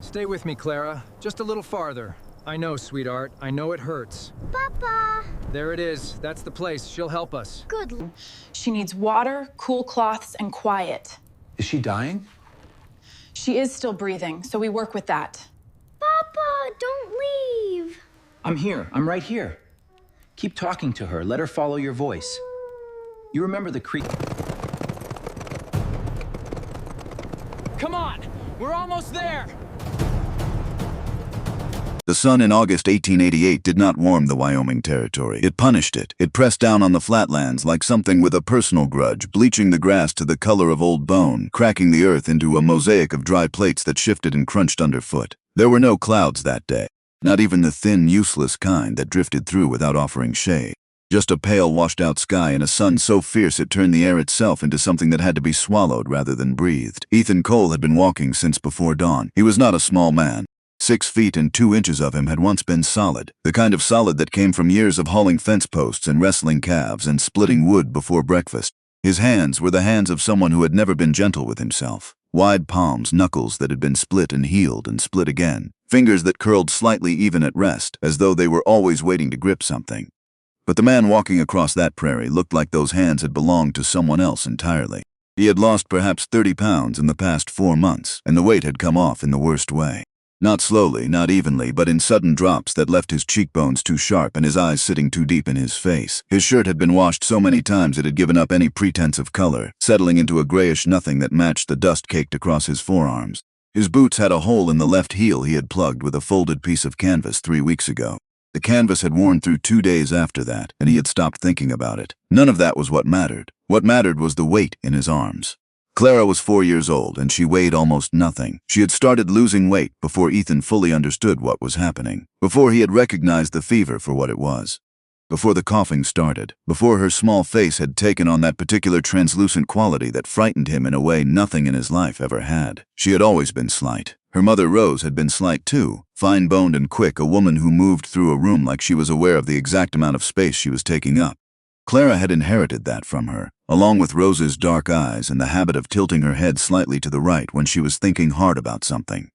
Stay with me, Clara. Just a little farther. I know, sweetheart. I know it hurts. Papa! There it is. That's the place. She'll help us. Good. She needs water, cool cloths, and quiet. Is she dying? She is still breathing, so we work with that. Papa, don't leave. I'm here. I'm right here. Keep talking to her. Let her follow your voice. You remember the creek. Come on! We're almost there! The sun in August 1888 did not warm the Wyoming Territory. It punished it. It pressed down on the flatlands like something with a personal grudge, bleaching the grass to the color of old bone, cracking the earth into a mosaic of dry plates that shifted and crunched underfoot. There were no clouds that day, not even the thin, useless kind that drifted through without offering shade. Just a pale, washed-out sky and a sun so fierce it turned the air itself into something that had to be swallowed rather than breathed. Ethan Cole had been walking since before dawn. He was not a small man. 6 feet and 2 inches of him had once been solid, the kind of solid that came from years of hauling fence posts and wrestling calves and splitting wood before breakfast. His hands were the hands of someone who had never been gentle with himself. Wide palms, knuckles that had been split and healed and split again. Fingers that curled slightly even at rest, as though they were always waiting to grip something. But the man walking across that prairie looked like those hands had belonged to someone else entirely. He had lost perhaps 30 pounds in the past 4 months, and the weight had come off in the worst way. Not slowly, not evenly, but in sudden drops that left his cheekbones too sharp and his eyes sitting too deep in his face. His shirt had been washed so many times it had given up any pretense of color, settling into a grayish nothing that matched the dust caked across his forearms. His boots had a hole in the left heel he had plugged with a folded piece of canvas 3 weeks ago. The canvas had worn through 2 days after that, and he had stopped thinking about it. None of that was what mattered. What mattered was the weight in his arms. Clara was 4 years old, and she weighed almost nothing. She had started losing weight before Ethan fully understood what was happening, before he had recognized the fever for what it was, before the coughing started, before her small face had taken on that particular translucent quality that frightened him in a way nothing in his life ever had. She had always been slight. Her mother Rose had been slight too, fine-boned and quick, a woman who moved through a room like she was aware of the exact amount of space she was taking up. Clara had inherited that from her, along with Rose's dark eyes and the habit of tilting her head slightly to the right when she was thinking hard about something.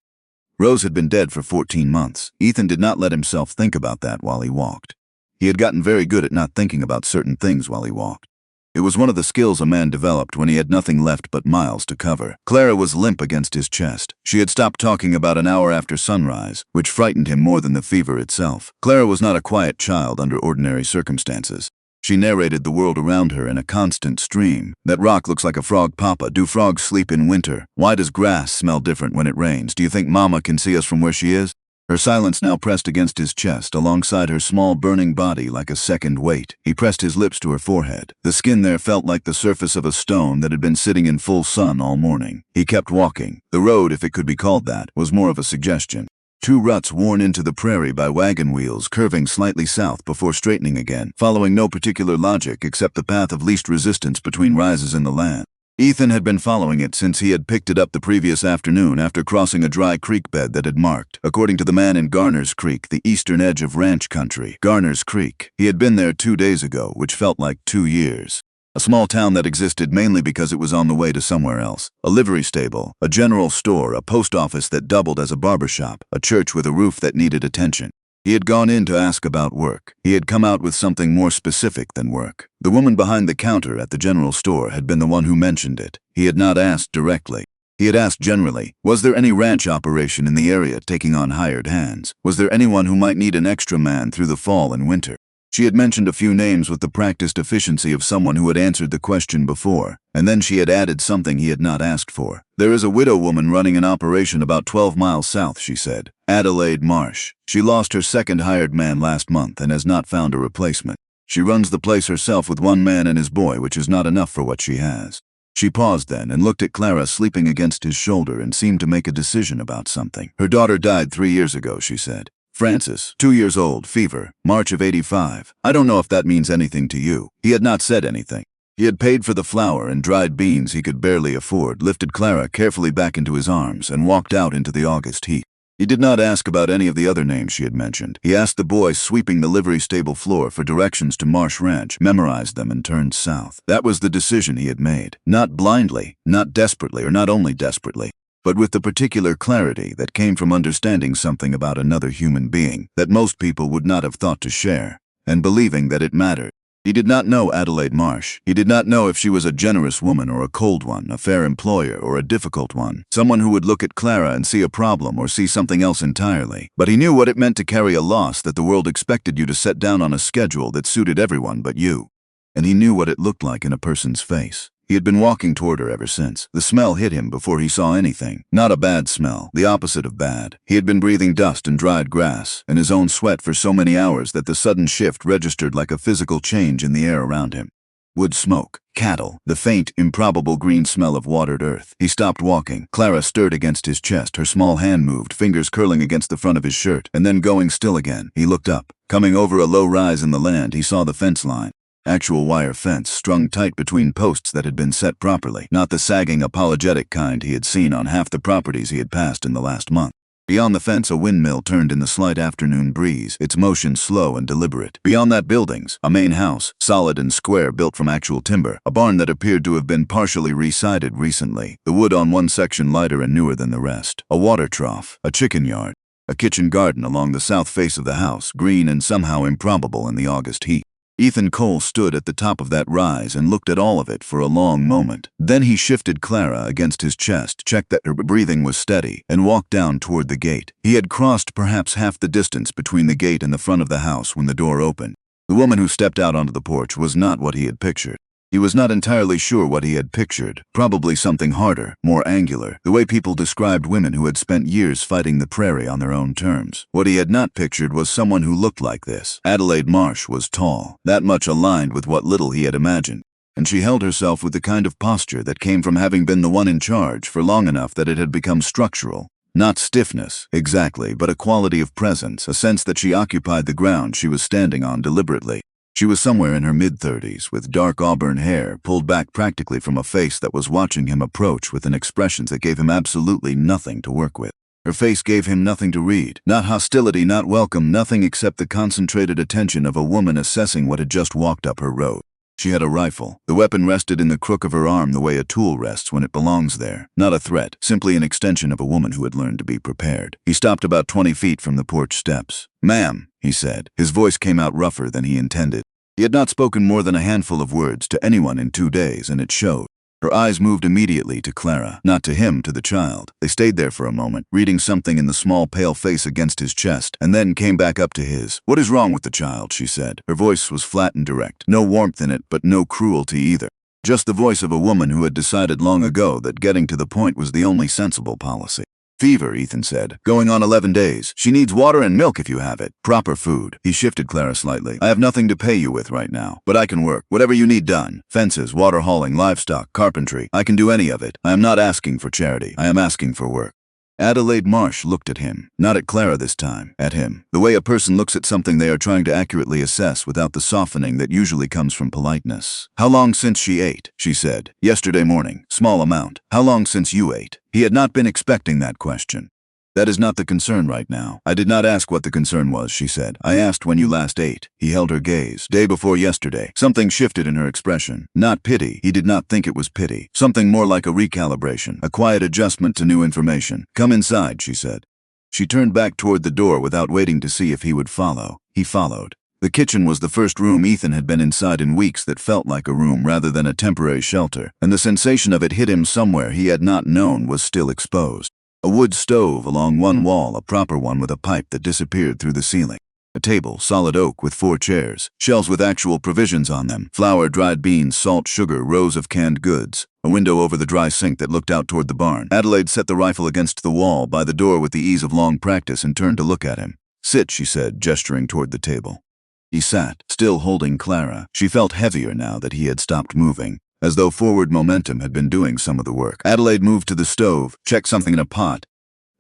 Rose had been dead for 14 months. Ethan did not let himself think about that while he walked. He had gotten very good at not thinking about certain things while he walked. It was one of the skills a man developed when he had nothing left but miles to cover. Clara was limp against his chest. She had stopped talking about an hour after sunrise, which frightened him more than the fever itself. Clara was not a quiet child under ordinary circumstances. She narrated the world around her in a constant stream. That rock looks like a frog, Papa. Do frogs sleep in winter? Why does grass smell different when it rains? Do you think Mama can see us from where she is? Her silence now pressed against his chest, alongside her small burning body like a second weight. He pressed his lips to her forehead. The skin there felt like the surface of a stone that had been sitting in full sun all morning. He kept walking. The road, if it could be called that, was more of a suggestion. 2 ruts worn into the prairie by wagon wheels, curving slightly south before straightening again, following no particular logic except the path of least resistance between rises in the land. Ethan had been following it since he had picked it up the previous afternoon after crossing a dry creek bed that had marked, according to the man in Garner's Creek, the eastern edge of ranch country. Garner's Creek. He had been there 2 days ago, which felt like 2 years. A small town that existed mainly because it was on the way to somewhere else. A livery stable, a general store, a post office that doubled as a barber shop, a church with a roof that needed attention. He had gone in to ask about work. He had come out with something more specific than work. The woman behind the counter at the general store had been the one who mentioned it. He had not asked directly. He had asked generally, was there any ranch operation in the area taking on hired hands? Was there anyone who might need an extra man through the fall and winter? She had mentioned a few names with the practiced efficiency of someone who had answered the question before, and then she had added something he had not asked for. There is a widow woman running an operation about 12 miles south, she said. Adelaide Marsh. She lost her second hired man last month and has not found a replacement. She runs the place herself with 1 man and his boy, which is not enough for what she has. She paused then and looked at Clara sleeping against his shoulder and seemed to make a decision about something. Her daughter died 3 years ago, she said. Frances, 2 years old, fever, March of '85. I don't know if that means anything to you. He had not said anything. He had paid for the flour and dried beans he could barely afford, lifted Clara carefully back into his arms, and walked out into the August heat. He did not ask about any of the other names she had mentioned. He asked the boy sweeping the livery stable floor for directions to Marsh Ranch, memorized them, and turned south. That was the decision he had made. Not blindly, not desperately, or not only desperately. but with the particular clarity that came from understanding something about another human being that most people would not have thought to share, and believing that it mattered. He did not know Adelaide Marsh. He did not know if she was a generous woman or a cold one, a fair employer or a difficult one, someone who would look at Clara and see a problem or see something else entirely. But he knew what it meant to carry a loss that the world expected you to set down on a schedule that suited everyone but you. And he knew what it looked like in a person's face. He had been walking toward her ever since. The smell hit him before he saw anything. Not a bad smell, the opposite of bad. He had been breathing dust and dried grass, and his own sweat for so many hours that the sudden shift registered like a physical change in the air around him. Wood smoke, cattle, the faint, improbable green smell of watered earth. He stopped walking. Clara stirred against his chest. Her small hand moved, fingers curling against the front of his shirt, and then going still again. He looked up. Coming over a low rise in the land, he saw the fence line. Actual wire fence strung tight between posts that had been set properly, not the sagging, apologetic kind he had seen on half the properties he had passed in the last month. Beyond the fence, a windmill turned in the slight afternoon breeze, its motion slow and deliberate. Beyond that, buildings, a main house, solid and square, built from actual timber, a barn that appeared to have been partially resided recently, the wood on one section lighter and newer than the rest, a water trough, a chicken yard, a kitchen garden along the south face of the house, green and somehow improbable in the August heat. Ethan Cole stood at the top of that rise and looked at all of it for a long moment. Then he shifted Clara against his chest, checked that her breathing was steady, and walked down toward the gate. He had crossed perhaps half the distance between the gate and the front of the house when the door opened. The woman who stepped out onto the porch was not what he had pictured. He was not entirely sure what he had pictured. Probably something harder, more angular, the way people described women who had spent years fighting the prairie on their own terms. What he had not pictured was someone who looked like this. Adelaide Marsh was tall, that much aligned with what little he had imagined, and she held herself with the kind of posture that came from having been the one in charge for long enough that it had become structural. Not stiffness, exactly, but a quality of presence, a sense that she occupied the ground she was standing on deliberately. She was somewhere in her mid-30s, with dark auburn hair pulled back practically from a face that was watching him approach with an expression that gave him absolutely nothing to work with. Her face gave him nothing to read. Not hostility, not welcome, nothing except the concentrated attention of a woman assessing what had just walked up her road. She had a rifle. The weapon rested in the crook of her arm the way a tool rests when it belongs there. Not a threat, simply an extension of a woman who had learned to be prepared. He stopped about 20 feet from the porch steps. "Ma'am," he said. His voice came out rougher than he intended. He had not spoken more than a handful of words to anyone in 2 days, and it showed. Her eyes moved immediately to Clara, not to him, to the child. They stayed there for a moment, reading something in the small pale face against his chest, and then came back up to his. "What is wrong with the child?" she said. Her voice was flat and direct. No warmth in it, but no cruelty either. Just the voice of a woman who had decided long ago that getting to the point was the only sensible policy. "Fever," Ethan said. "Going on 11 days. She needs water and milk if you have it. Proper food." He shifted Clara slightly. "I have nothing to pay you with right now, but I can work. Whatever you need done. Fences, water hauling, livestock, carpentry. I can do any of it. I am not asking for charity. I am asking for work." Adelaide Marsh looked at him. Not at Clara this time. At him. The way a person looks at something they are trying to accurately assess without the softening that usually comes from politeness. "How long since she ate?" she said. "Yesterday morning. Small amount. How long since you ate?" He had not been expecting that question. "That is not the concern right now. I did not ask what the concern was," she said. "I asked when you last ate." He held her gaze. "Day before yesterday." Something shifted in her expression. Not pity. He did not think it was pity. Something more like a recalibration, a quiet adjustment to new information. "Come inside," she said. She turned back toward the door without waiting to see if he would follow. He followed. The kitchen was the first room Ethan had been inside in weeks that felt like a room rather than a temporary shelter, and the sensation of it hit him somewhere he had not known was still exposed. A wood stove along one wall, a proper one with a pipe that disappeared through the ceiling. A table, solid oak with 4 chairs, shelves with actual provisions on them, flour, dried beans, salt, sugar, rows of canned goods, a window over the dry sink that looked out toward the barn. Adelaide set the rifle against the wall by the door with the ease of long practice and turned to look at him. "Sit," she said, gesturing toward the table. He sat, still holding Clara. She felt heavier now that he had stopped moving, as though forward momentum had been doing some of the work. Adelaide moved to the stove, checked something in a pot,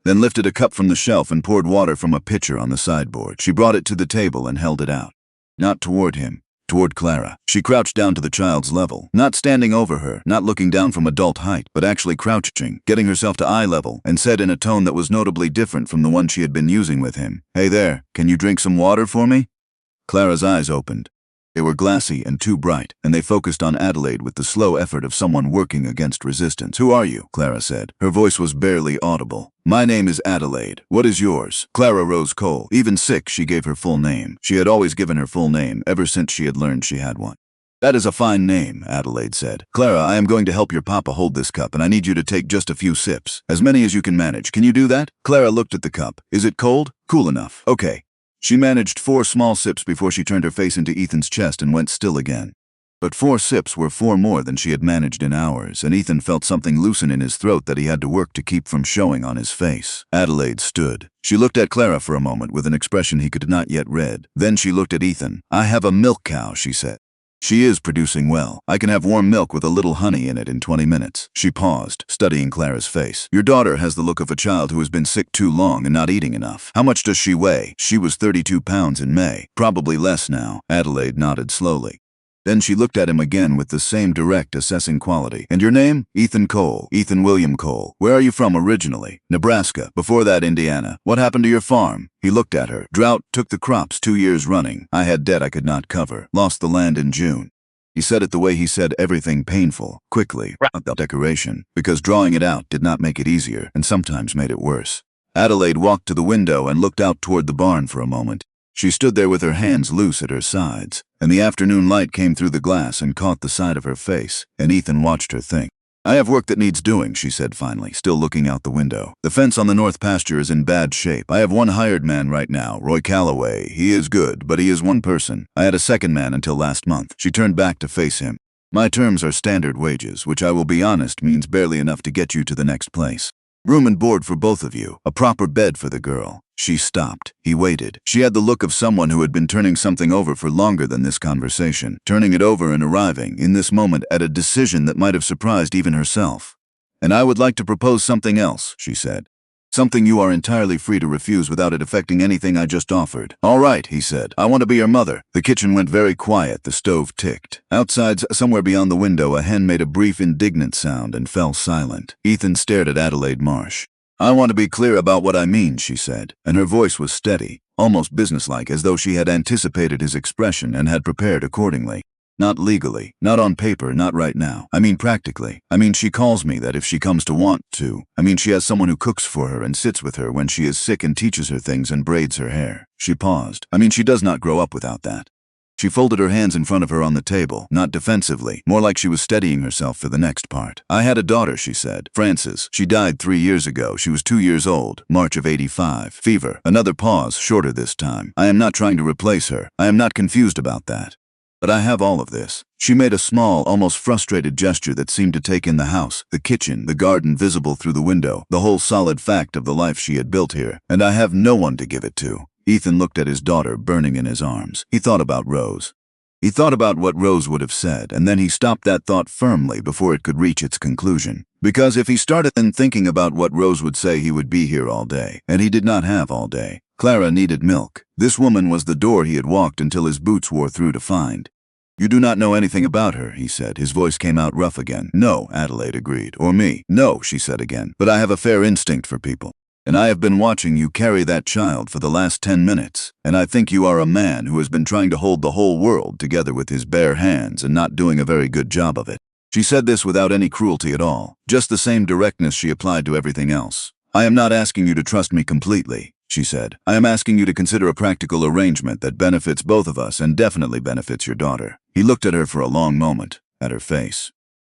then lifted a cup from the shelf and poured water from a pitcher on the sideboard. She brought it to the table and held it out. Not toward him, toward Clara. She crouched down to the child's level, not standing over her, not looking down from adult height, but actually crouching, getting herself to eye level, and said in a tone that was notably different from the one she had been using with him, "Hey there, can you drink some water for me?" Clara's eyes opened. They were glassy and too bright, and they focused on Adelaide with the slow effort of someone working against resistance. "Who are you?" Clara said. Her voice was barely audible. "My name is Adelaide. What is yours?" Clara Rose Cole. Even sick, she gave her full name. She had always given her full name ever since she had learned she had one. "That is a fine name," Adelaide said. "Clara, I am going to help your papa hold this cup, and I need you to take just a few sips. As many as you can manage. Can you do that?" Clara looked at the cup. "Is it cold?" "Cool enough." "Okay." She managed 4 small sips before she turned her face into Ethan's chest and went still again. But 4 sips were 4 more than she had managed in hours, and Ethan felt something loosen in his throat that he had to work to keep from showing on his face. Adelaide stood. She looked at Clara for a moment with an expression he could not yet read. Then she looked at Ethan. "I have a milk cow," she said. "She is producing well. I can have warm milk with a little honey in it in 20 minutes. She paused, studying Clara's face. "Your daughter has the look of a child who has been sick too long and not eating enough. How much does she weigh?" "She was 32 pounds in May. Probably less now." Adelaide nodded slowly. Then she looked at him again with the same direct, assessing quality. "And your name?" "Ethan Cole. Ethan William Cole. Where are you from originally?" "Nebraska. Before that, Indiana. What happened to your farm?" He looked at her. "Drought took the crops 2 years running. I had debt I could not cover. Lost the land in June." He said it the way he said everything painful, quickly, without decoration, because drawing it out did not make it easier and sometimes made it worse. Adelaide walked to the window and looked out toward the barn for a moment. She stood there with her hands loose at her sides, and the afternoon light came through the glass and caught the side of her face, and Ethan watched her think. "I have work that needs doing," she said finally, still looking out the window. "The fence on the north pasture is in bad shape. I have one hired man right now, Roy Calloway. He is good, but he is one person. I had a second man until last month." She turned back to face him. "My terms are standard wages, which I will be honest means barely enough to get you to the next place. Room and board for both of you. A proper bed for the girl." She stopped. He waited. She had the look of someone who had been turning something over for longer than this conversation, turning it over and arriving, in this moment, at a decision that might have surprised even herself. "And I would like to propose something else," she said. "Something you are entirely free to refuse without it affecting anything I just offered." "All right," he said. "I want to be your mother." The kitchen went very quiet. The stove ticked. Outside, somewhere beyond the window, a hen made a brief, indignant sound and fell silent. Ethan stared at Adelaide Marsh. "I want to be clear about what I mean," she said, and her voice was steady, almost businesslike, as though she had anticipated his expression and had prepared accordingly. "Not legally, not on paper, not right now. I mean practically. I mean she calls me that if she comes to want to. I mean she has someone who cooks for her and sits with her when she is sick and teaches her things and braids her hair." She paused. "I mean she does not grow up without that." She folded her hands in front of her on the table, not defensively, more like she was steadying herself for the next part. "I had a daughter," she said. "Frances. She died 3 years ago. She was 2 years old. March of '85. Fever." Another pause, shorter this time. "I am not trying to replace her. I am not confused about that. But I have all of this." She made a small, almost frustrated gesture that seemed to take in the house, the kitchen, the garden visible through the window, the whole solid fact of the life she had built here. "And I have no one to give it to." Ethan looked at his daughter burning in his arms. He thought about Rose. He thought about what Rose would have said, and then he stopped that thought firmly before it could reach its conclusion. Because if he started then thinking about what Rose would say, he would be here all day, and he did not have all day. Clara needed milk. This woman was the door he had walked until his boots wore through to find. "You do not know anything about her," he said. His voice came out rough again. "No," Adelaide agreed. "Or me." "No," she said again. "But I have a fair instinct for people. And I have been watching you carry that child for the last 10 minutes, and I think you are a man who has been trying to hold the whole world together with his bare hands and not doing a very good job of it." She said this without any cruelty at all, just the same directness she applied to everything else. "I am not asking you to trust me completely," she said. "I am asking you to consider a practical arrangement that benefits both of us and definitely benefits your daughter." He looked at her for a long moment, at her face,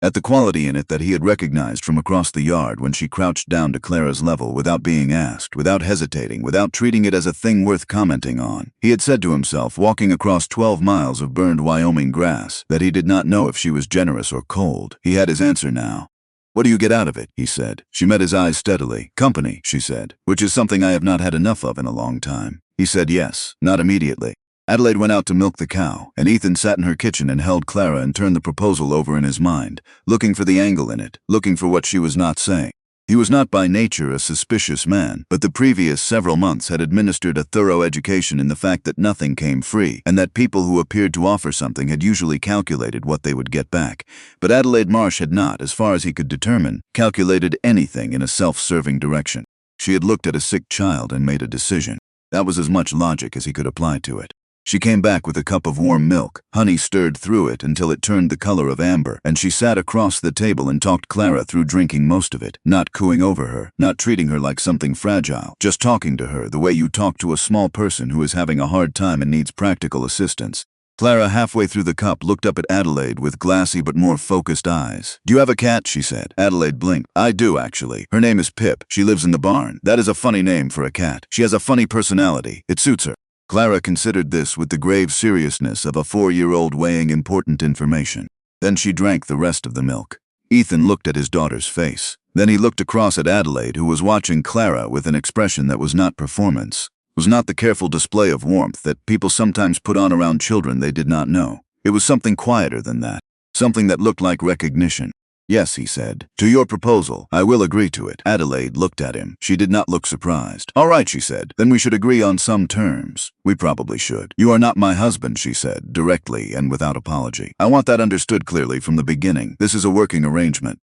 at the quality in it that he had recognized from across the yard when she crouched down to Clara's level without being asked, without hesitating, without treating it as a thing worth commenting on. He had said to himself, walking across 12 miles of burned Wyoming grass, that he did not know if she was generous or cold. He had his answer now. "What do you get out of it?" he said. She met his eyes steadily. "Company," she said, "which is something I have not had enough of in a long time." He said yes, not immediately. Adelaide went out to milk the cow, and Ethan sat in her kitchen and held Clara and turned the proposal over in his mind, looking for the angle in it, looking for what she was not saying. He was not by nature a suspicious man, but the previous several months had administered a thorough education in the fact that nothing came free, and that people who appeared to offer something had usually calculated what they would get back. But Adelaide Marsh had not, as far as he could determine, calculated anything in a self-serving direction. She had looked at a sick child and made a decision. That was as much logic as he could apply to it. She came back with a cup of warm milk. Honey stirred through it until it turned the color of amber, and she sat across the table and talked Clara through drinking most of it, not cooing over her, not treating her like something fragile, just talking to her the way you talk to a small person who is having a hard time and needs practical assistance. Clara, halfway through the cup, looked up at Adelaide with glassy but more focused eyes. "Do you have a cat?" she said. Adelaide blinked. "I do, actually. Her name is Pip. She lives in the barn. That is a funny name for a cat. She has a funny personality. It suits her." Clara considered this with the grave seriousness of a 4-year-old weighing important information. Then she drank the rest of the milk. Ethan looked at his daughter's face. Then he looked across at Adelaide, who was watching Clara with an expression that was not performance. Was not the careful display of warmth that people sometimes put on around children they did not know. It was something quieter than that, something that looked like recognition. "Yes," he said. "To your proposal, I will agree to it." Adelaide looked at him. She did not look surprised. "All right," she said. "Then we should agree on some terms." "We probably should." "You are not my husband," she said, directly and without apology. "I want that understood clearly from the beginning. This is a working arrangement.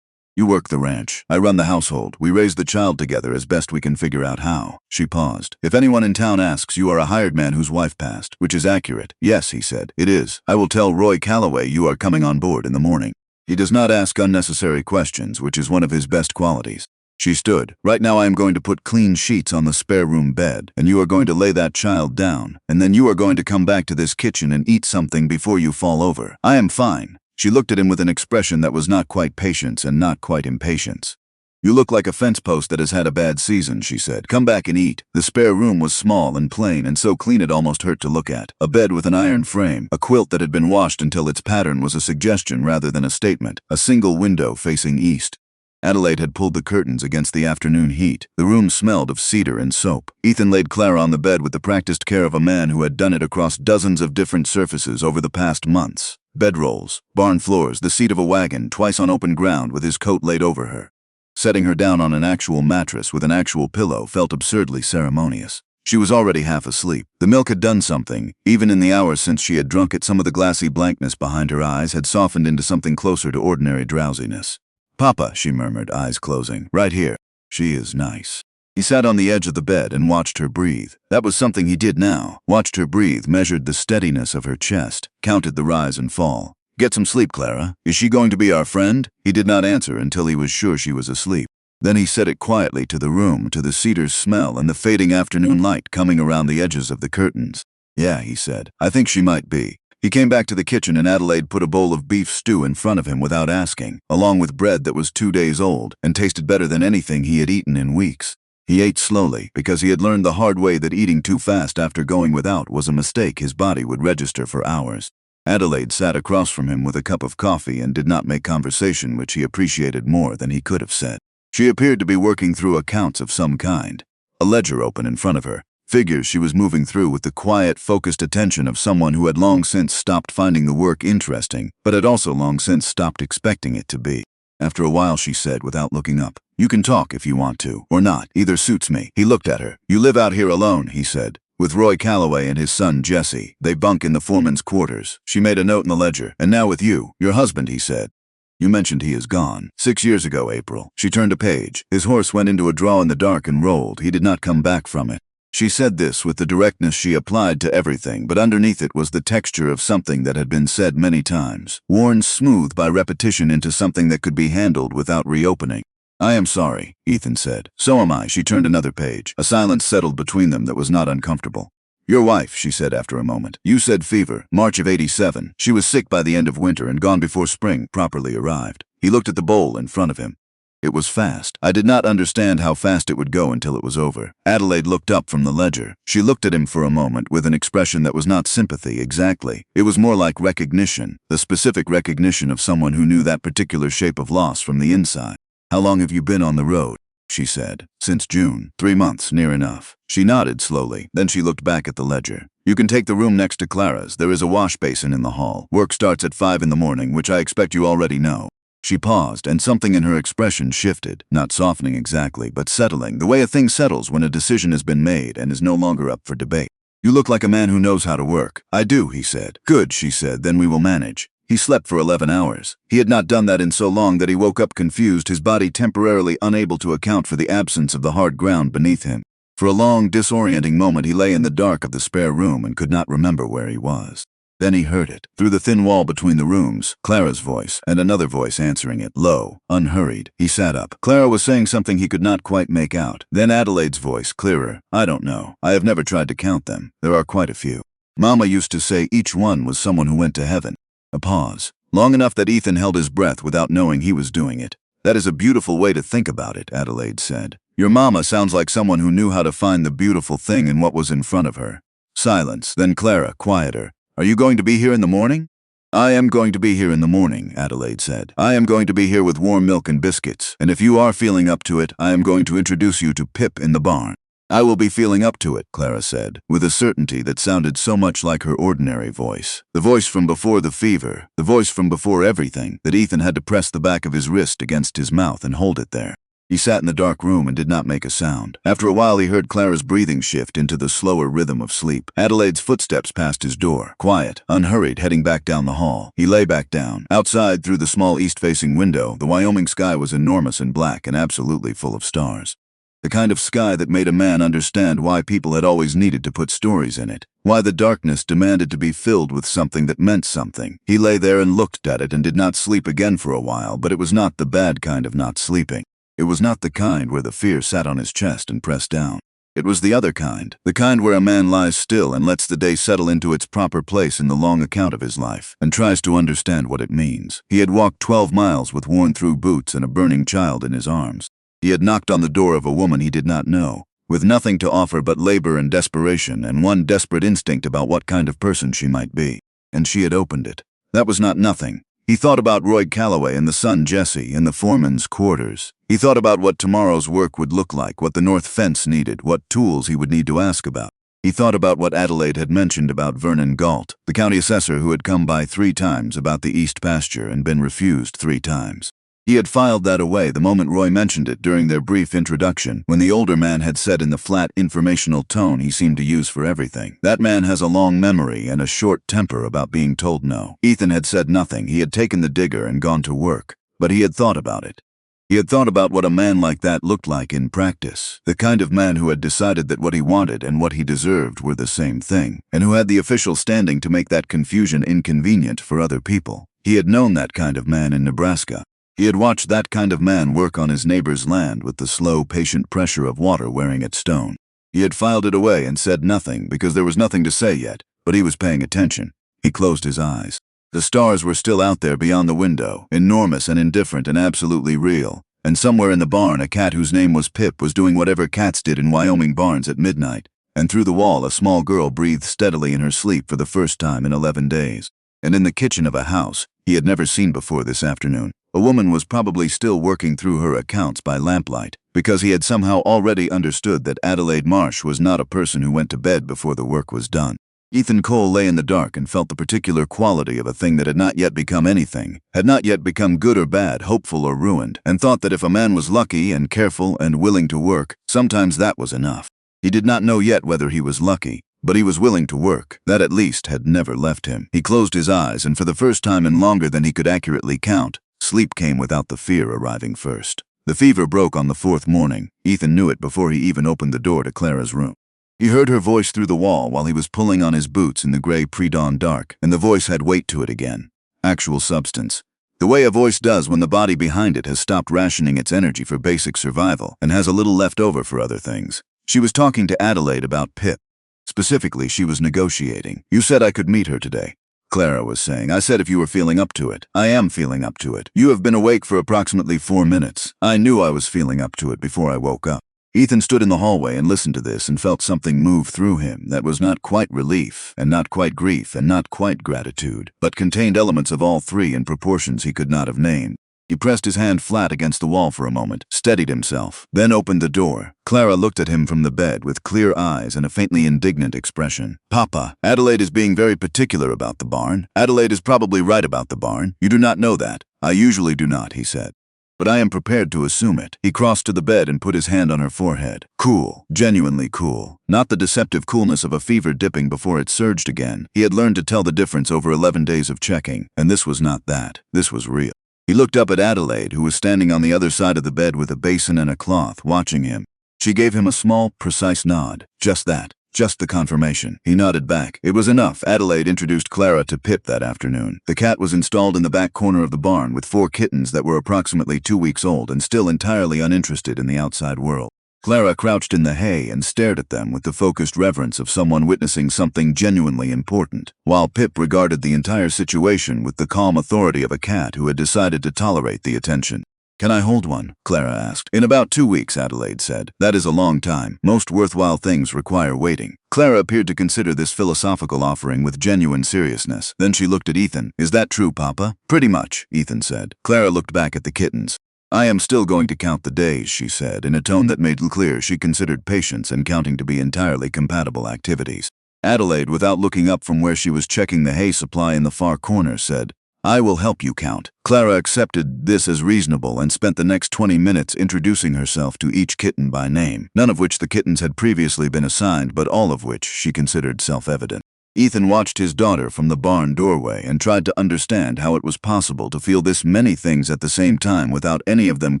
You work the ranch. I run the household. We raise the child together as best we can figure out how." She paused. "If anyone in town asks, you are a hired man whose wife passed," which is accurate. "Yes," he said. "It is. I will tell Roy Calloway you are coming on board in the morning. He does not ask unnecessary questions, which is one of his best qualities." She stood. "Right now I am going to put clean sheets on the spare room bed, and you are going to lay that child down, and then you are going to come back to this kitchen and eat something before you fall over. I am fine." She looked at him with an expression that was not quite patience and not quite impatience. "You look like a fence post that has had a bad season," she said. "Come back and eat." The spare room was small and plain and so clean it almost hurt to look at. A bed with an iron frame, a quilt that had been washed until its pattern was a suggestion rather than a statement, a single window facing east. Adelaide had pulled the curtains against the afternoon heat. The room smelled of cedar and soap. Ethan laid Clara on the bed with the practiced care of a man who had done it across dozens of different surfaces over the past months. Bedrolls, barn floors, the seat of a wagon, twice on open ground with his coat laid over her. Setting her down on an actual mattress with an actual pillow felt absurdly ceremonious. She was already half asleep. The milk had done something. Even in the hours since she had drunk it, some of the glassy blankness behind her eyes had softened into something closer to ordinary drowsiness. "Papa," she murmured, eyes closing. "Right here. She is nice." He sat on the edge of the bed and watched her breathe. That was something he did now. Watched her breathe, measured the steadiness of her chest, counted the rise and fall. "Get some sleep, Clara. Is she going to be our friend?" He did not answer until he was sure she was asleep. Then he said it quietly to the room, to the cedar's smell and the fading afternoon light coming around the edges of the curtains. "Yeah," he said. "I think she might be." He came back to the kitchen and Adelaide put a bowl of beef stew in front of him without asking, along with bread that was 2 days old and tasted better than anything he had eaten in weeks. He ate slowly, because he had learned the hard way that eating too fast after going without was a mistake his body would register for hours. Adelaide sat across from him with a cup of coffee and did not make conversation, which he appreciated more than he could have said. She appeared to be working through accounts of some kind. A ledger open in front of her. Figures she was moving through with the quiet, focused attention of someone who had long since stopped finding the work interesting, but had also long since stopped expecting it to be. After a while she said, without looking up, "You can talk if you want to, or not. Either suits me." He looked at her. "You live out here alone," he said. "With Roy Calloway and his son Jesse. They bunk in the foreman's quarters." She made a note in the ledger. "And now with you. Your husband," he said. "You mentioned he is gone. 6 years ago, April." She turned a page. His horse went into a draw in the dark and rolled. He did not come back from it. She said this with the directness she applied to everything, but underneath it was the texture of something that had been said many times, worn smooth by repetition into something that could be handled without reopening. "I am sorry," Ethan said. "So am I." She turned another page. A silence settled between them that was not uncomfortable. "Your wife," she said after a moment. "You said fever. March of '87. She was sick by the end of winter and gone before spring properly arrived." He looked at the bowl in front of him. "It was fast. I did not understand how fast it would go until it was over." Adelaide looked up from the ledger. She looked at him for a moment with an expression that was not sympathy exactly. It was more like recognition, the specific recognition of someone who knew that particular shape of loss from the inside. "How long have you been on the road?" she said. "Since June. 3 months, near enough." She nodded slowly. Then she looked back at the ledger. "You can take the room next to Clara's. There is a wash basin in the hall. Work starts at 5 in the morning, which I expect you already know." She paused, and something in her expression shifted, not softening exactly, but settling, the way a thing settles when a decision has been made and is no longer up for debate. "You look like a man who knows how to work." "I do," he said. "Good," she said. "Then we will manage." He slept for 11 hours. He had not done that in so long that he woke up confused, his body temporarily unable to account for the absence of the hard ground beneath him. For a long, disorienting moment, he lay in the dark of the spare room and could not remember where he was. Then he heard it, through the thin wall between the rooms, Clara's voice, and another voice answering it, low, unhurried. He sat up. Clara was saying something he could not quite make out. Then Adelaide's voice, clearer. I don't know. I have never tried to count them. There are quite a few. Mama used to say each one was someone who went to heaven. A pause. Long enough that Ethan held his breath without knowing he was doing it. That is a beautiful way to think about it, Adelaide said. Your mama sounds like someone who knew how to find the beautiful thing in what was in front of her. Silence. Then Clara, quieter. Are you going to be here in the morning? I am going to be here in the morning, Adelaide said. I am going to be here with warm milk and biscuits, and if you are feeling up to it, I am going to introduce you to Pip in the barn. I will be feeling up to it, Clara said, with a certainty that sounded so much like her ordinary voice. The voice from before the fever, the voice from before everything, that Ethan had to press the back of his wrist against his mouth and hold it there. He sat in the dark room and did not make a sound. After a while, he heard Clara's breathing shift into the slower rhythm of sleep. Adelaide's footsteps passed his door, quiet, unhurried, heading back down the hall. He lay back down. Outside, through the small east-facing window, the Wyoming sky was enormous and black and absolutely full of stars. The kind of sky that made a man understand why people had always needed to put stories in it, why the darkness demanded to be filled with something that meant something. He lay there and looked at it and did not sleep again for a while, but it was not the bad kind of not sleeping. It was not the kind where the fear sat on his chest and pressed down. It was the other kind, the kind where a man lies still and lets the day settle into its proper place in the long account of his life, and tries to understand what it means. He had walked 12 miles with worn-through boots and a burning child in his arms. He had knocked on the door of a woman he did not know, with nothing to offer but labor and desperation and one desperate instinct about what kind of person she might be. And she had opened it. That was not nothing. He thought about Roy Calloway and the son Jesse in the foreman's quarters. He thought about what tomorrow's work would look like, what the north fence needed, what tools he would need to ask about. He thought about what Adelaide had mentioned about Vernon Galt, the county assessor who had come by 3 times about the east pasture and been refused 3 times. He had filed that away the moment Roy mentioned it during their brief introduction, when the older man had said in the flat, informational tone he seemed to use for everything, "That man has a long memory and a short temper about being told no." Ethan had said nothing. He had taken the digger and gone to work, but he had thought about it. He had thought about what a man like that looked like in practice, the kind of man who had decided that what he wanted and what he deserved were the same thing, and who had the official standing to make that confusion inconvenient for other people. He had known that kind of man in Nebraska. He had watched that kind of man work on his neighbor's land with the slow, patient pressure of water wearing at stone. He had filed it away and said nothing because there was nothing to say yet, but he was paying attention. He closed his eyes. The stars were still out there beyond the window, enormous and indifferent and absolutely real. And somewhere in the barn, a cat whose name was Pip was doing whatever cats did in Wyoming barns at midnight. And through the wall, a small girl breathed steadily in her sleep for the first time in 11 days. And in the kitchen of a house he had never seen before this afternoon, a woman was probably still working through her accounts by lamplight, because he had somehow already understood that Adelaide Marsh was not a person who went to bed before the work was done. Ethan Cole lay in the dark and felt the particular quality of a thing that had not yet become anything, had not yet become good or bad, hopeful or ruined, and thought that if a man was lucky and careful and willing to work, sometimes that was enough. He did not know yet whether he was lucky, but he was willing to work. That at least had never left him. He closed his eyes, and for the first time in longer than he could accurately count, sleep came without the fear arriving first. The fever broke on the 4th morning. Ethan knew it before he even opened the door to Clara's room. He heard her voice through the wall while he was pulling on his boots in the gray pre-dawn dark, and the voice had weight to it again. Actual substance. The way a voice does when the body behind it has stopped rationing its energy for basic survival and has a little left over for other things. She was talking to Adelaide about Pip. Specifically, she was negotiating. "You said I could meet her today," Clara was saying. "I said if you were feeling up to it. I am feeling up to it. You have been awake for approximately 4 minutes. I knew I was feeling up to it before I woke up." Ethan stood in the hallway and listened to this and felt something move through him that was not quite relief, and not quite grief, and not quite gratitude, but contained elements of all 3 in proportions he could not have named. He pressed his hand flat against the wall for a moment, steadied himself, then opened the door. Clara looked at him from the bed with clear eyes and a faintly indignant expression. "Papa, Adelaide is being very particular about the barn. Adelaide is probably right about the barn. You do not know that." "I usually do not," he said. "But I am prepared to assume it." He crossed to the bed and put his hand on her forehead. Cool, genuinely cool. Not the deceptive coolness of a fever dipping before it surged again. He had learned to tell the difference over 11 days of checking, and this was not that. This was real. He looked up at Adelaide, who was standing on the other side of the bed with a basin and a cloth, watching him. She gave him a small, precise nod. Just that. Just the confirmation. He nodded back. It was enough. Adelaide introduced Clara to Pip that afternoon. The cat was installed in the back corner of the barn with 4 kittens that were approximately 2 weeks old and still entirely uninterested in the outside world. Clara crouched in the hay and stared at them with the focused reverence of someone witnessing something genuinely important, while Pip regarded the entire situation with the calm authority of a cat who had decided to tolerate the attention. "Can I hold one?" Clara asked. "In about 2 weeks," Adelaide said. "That is a long time. Most worthwhile things require waiting." Clara appeared to consider this philosophical offering with genuine seriousness. Then she looked at Ethan. "Is that true, Papa?" "Pretty much," Ethan said. Clara looked back at the kittens. "I am still going to count the days," she said, in a tone that made clear she considered patience and counting to be entirely compatible activities. Adelaide, without looking up from where she was checking the hay supply in the far corner, said, "I will help you count." Clara accepted this as reasonable and spent the next 20 minutes introducing herself to each kitten by name, none of which the kittens had previously been assigned, but all of which she considered self-evident. Ethan watched his daughter from the barn doorway and tried to understand how it was possible to feel this many things at the same time without any of them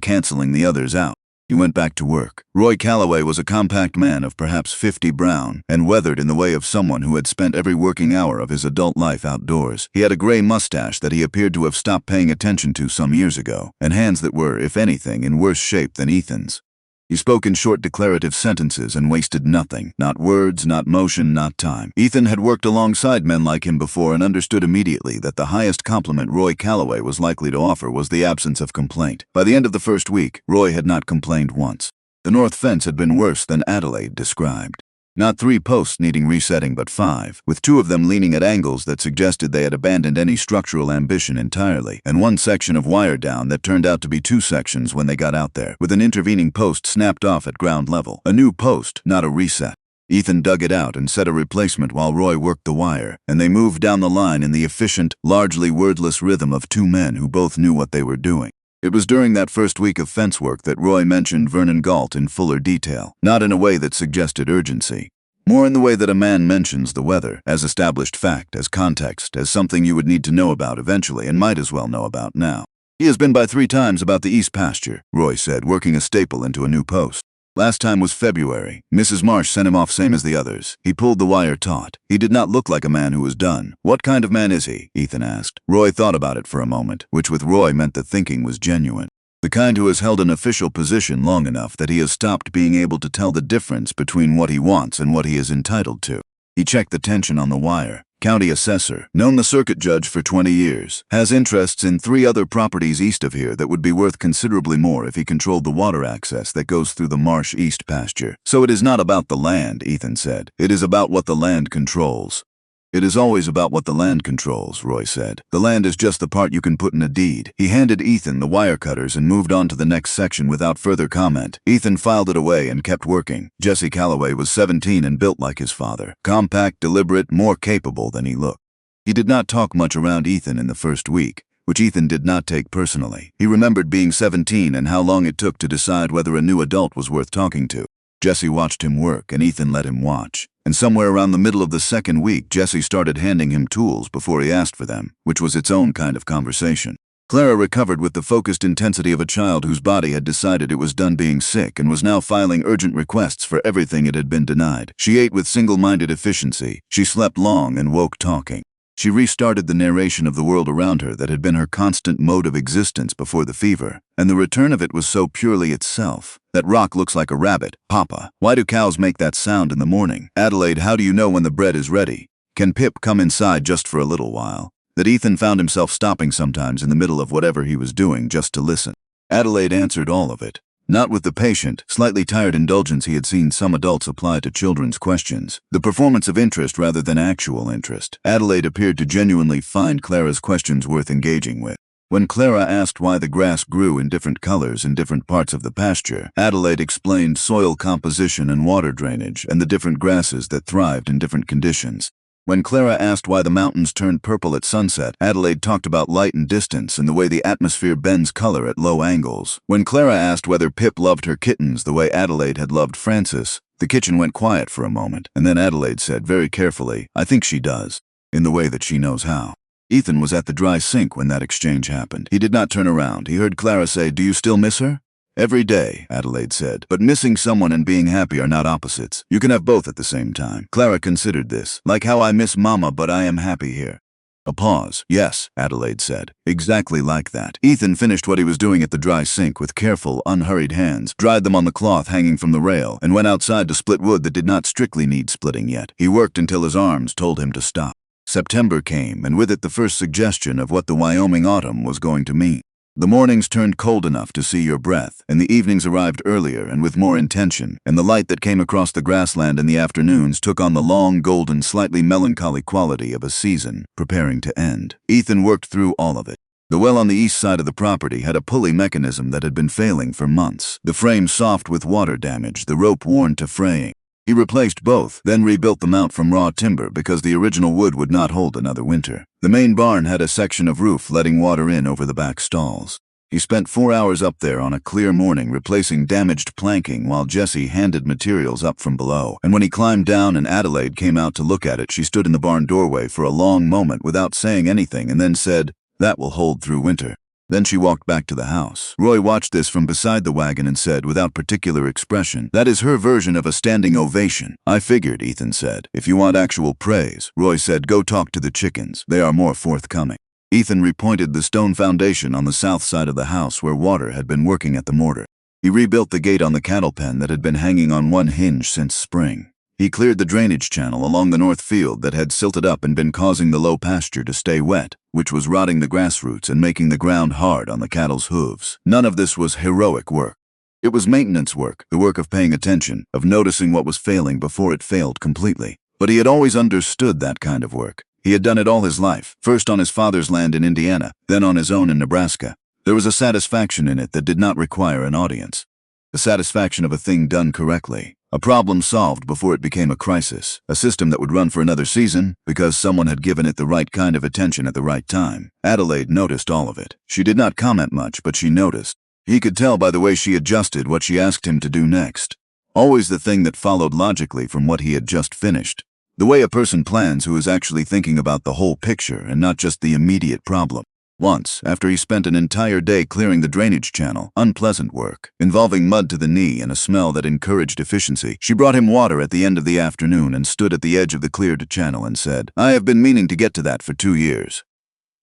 canceling the others out. He went back to work. Roy Calloway was a compact man of perhaps 50 brown, and weathered in the way of someone who had spent every working hour of his adult life outdoors. He had a gray mustache that he appeared to have stopped paying attention to some years ago, and hands that were, if anything, in worse shape than Ethan's. He spoke in short declarative sentences and wasted nothing. Not words, not motion, not time. Ethan had worked alongside men like him before and understood immediately that the highest compliment Roy Calloway was likely to offer was the absence of complaint. By the end of the first week, Roy had not complained once. The north fence had been worse than Adelaide described. Not 3 posts needing resetting, but 5, with 2 of them leaning at angles that suggested they had abandoned any structural ambition entirely, and 1 section of wire down that turned out to be 2 sections when they got out there, with an intervening post snapped off at ground level. A new post, not a reset. Ethan dug it out and set a replacement while Roy worked the wire, and they moved down the line in the efficient, largely wordless rhythm of 2 men who both knew what they were doing. It was during that first week of fence work that Roy mentioned Vernon Galt in fuller detail, not in a way that suggested urgency. More in the way that a man mentions the weather, as established fact, as context, as something you would need to know about eventually and might as well know about now. "He has been by 3 times about the east pasture," Roy said, working a staple into a new post. "Last time was February. Mrs. Marsh sent him off same as the others." He pulled the wire taut. He did not look like a man who was done. "What kind of man is he?" Ethan asked. Roy thought about it for a moment, which with Roy meant that thinking was genuine. "The kind who has held an official position long enough that he has stopped being able to tell the difference between what he wants and what he is entitled to." He checked the tension on the wire. "County assessor, known the circuit judge for 20 years, has interests in 3 other properties east of here that would be worth considerably more if he controlled the water access that goes through the Marsh East pasture. So it is not about the land," Ethan said. "It is about what the land controls." "It is always about what the land controls," Roy said. "The land is just the part you can put in a deed." He handed Ethan the wire cutters and moved on to the next section without further comment. Ethan filed it away and kept working. Jesse Calloway was 17 and built like his father. Compact, deliberate, more capable than he looked. He did not talk much around Ethan in the first week, which Ethan did not take personally. He remembered being 17 and how long it took to decide whether a new adult was worth talking to. Jesse watched him work, and Ethan let him watch. And somewhere around the middle of the second week, Jesse started handing him tools before he asked for them, which was its own kind of conversation. Clara recovered with the focused intensity of a child whose body had decided it was done being sick and was now filing urgent requests for everything it had been denied. She ate with single-minded efficiency. She slept long and woke talking. She restarted the narration of the world around her that had been her constant mode of existence before the fever, and the return of it was so purely itself. "That rock looks like a rabbit. Papa, why do cows make that sound in the morning? Adelaide, how do you know when the bread is ready? Can Pip come inside just for a little while?" That Ethan found himself stopping sometimes in the middle of whatever he was doing just to listen. Adelaide answered all of it. Not with the patient, slightly tired indulgence he had seen some adults apply to children's questions. The performance of interest rather than actual interest. Adelaide appeared to genuinely find Clara's questions worth engaging with. When Clara asked why the grass grew in different colors in different parts of the pasture, Adelaide explained soil composition and water drainage and the different grasses that thrived in different conditions. When Clara asked why the mountains turned purple at sunset, Adelaide talked about light and distance and the way the atmosphere bends color at low angles. When Clara asked whether Pip loved her kittens the way Adelaide had loved Francis, the kitchen went quiet for a moment, and then Adelaide said very carefully, "I think she does, in the way that she knows how." Ethan was at the dry sink when that exchange happened. He did not turn around. He heard Clara say, "Do you still miss her?" Every day, Adelaide said. But missing someone and being happy are not opposites. You can have both at the same time. Clara considered this. Like how I miss Mama, but I am happy here. A pause. Yes, Adelaide said. Exactly like that. Ethan finished what he was doing at the dry sink with careful, unhurried hands, dried them on the cloth hanging from the rail, and went outside to split wood that did not strictly need splitting yet. He worked until his arms told him to stop. September came, and with it the first suggestion of what the Wyoming autumn was going to mean. The mornings turned cold enough to see your breath, and the evenings arrived earlier and with more intention, and the light that came across the grassland in the afternoons took on the long, golden, slightly melancholy quality of a season preparing to end. Ethan worked through all of it. The well on the east side of the property had a pulley mechanism that had been failing for months, the frame soft with water damage, the rope worn to fraying. He replaced both, then rebuilt the mount from raw timber because the original wood would not hold another winter. The main barn had a section of roof letting water in over the back stalls. He spent 4 hours up there on a clear morning replacing damaged planking while Jessie handed materials up from below. And when he climbed down and Adelaide came out to look at it, she stood in the barn doorway for a long moment without saying anything and then said, "That will hold through winter." Then she walked back to the house. Roy watched this from beside the wagon and said, without particular expression, "That is her version of a standing ovation." "I figured," Ethan said. "If you want actual praise," Roy said, "go talk to the chickens. They are more forthcoming." Ethan repointed the stone foundation on the south side of the house where Water had been working at the mortar. He rebuilt the gate on the cattle pen that had been hanging on one hinge since spring. He cleared the drainage channel along the north field that had silted up and been causing the low pasture to stay wet, which was rotting the grass roots and making the ground hard on the cattle's hooves. None of this was heroic work. It was maintenance work, the work of paying attention, of noticing what was failing before it failed completely. But he had always understood that kind of work. He had done it all his life, first on his father's land in Indiana, then on his own in Nebraska. There was a satisfaction in it that did not require an audience. The satisfaction of a thing done correctly. A problem solved before it became a crisis. A system that would run for another season because someone had given it the right kind of attention at the right time. Adelaide noticed all of it. She did not comment much, but she noticed. He could tell by the way she adjusted what she asked him to do next. Always the thing that followed logically from what he had just finished. The way a person plans who is actually thinking about the whole picture and not just the immediate problem. Once, after he spent an entire day clearing the drainage channel, unpleasant work, involving mud to the knee and a smell that encouraged efficiency, she brought him water at the end of the afternoon and stood at the edge of the cleared channel and said, "I have been meaning to get to that for 2 years."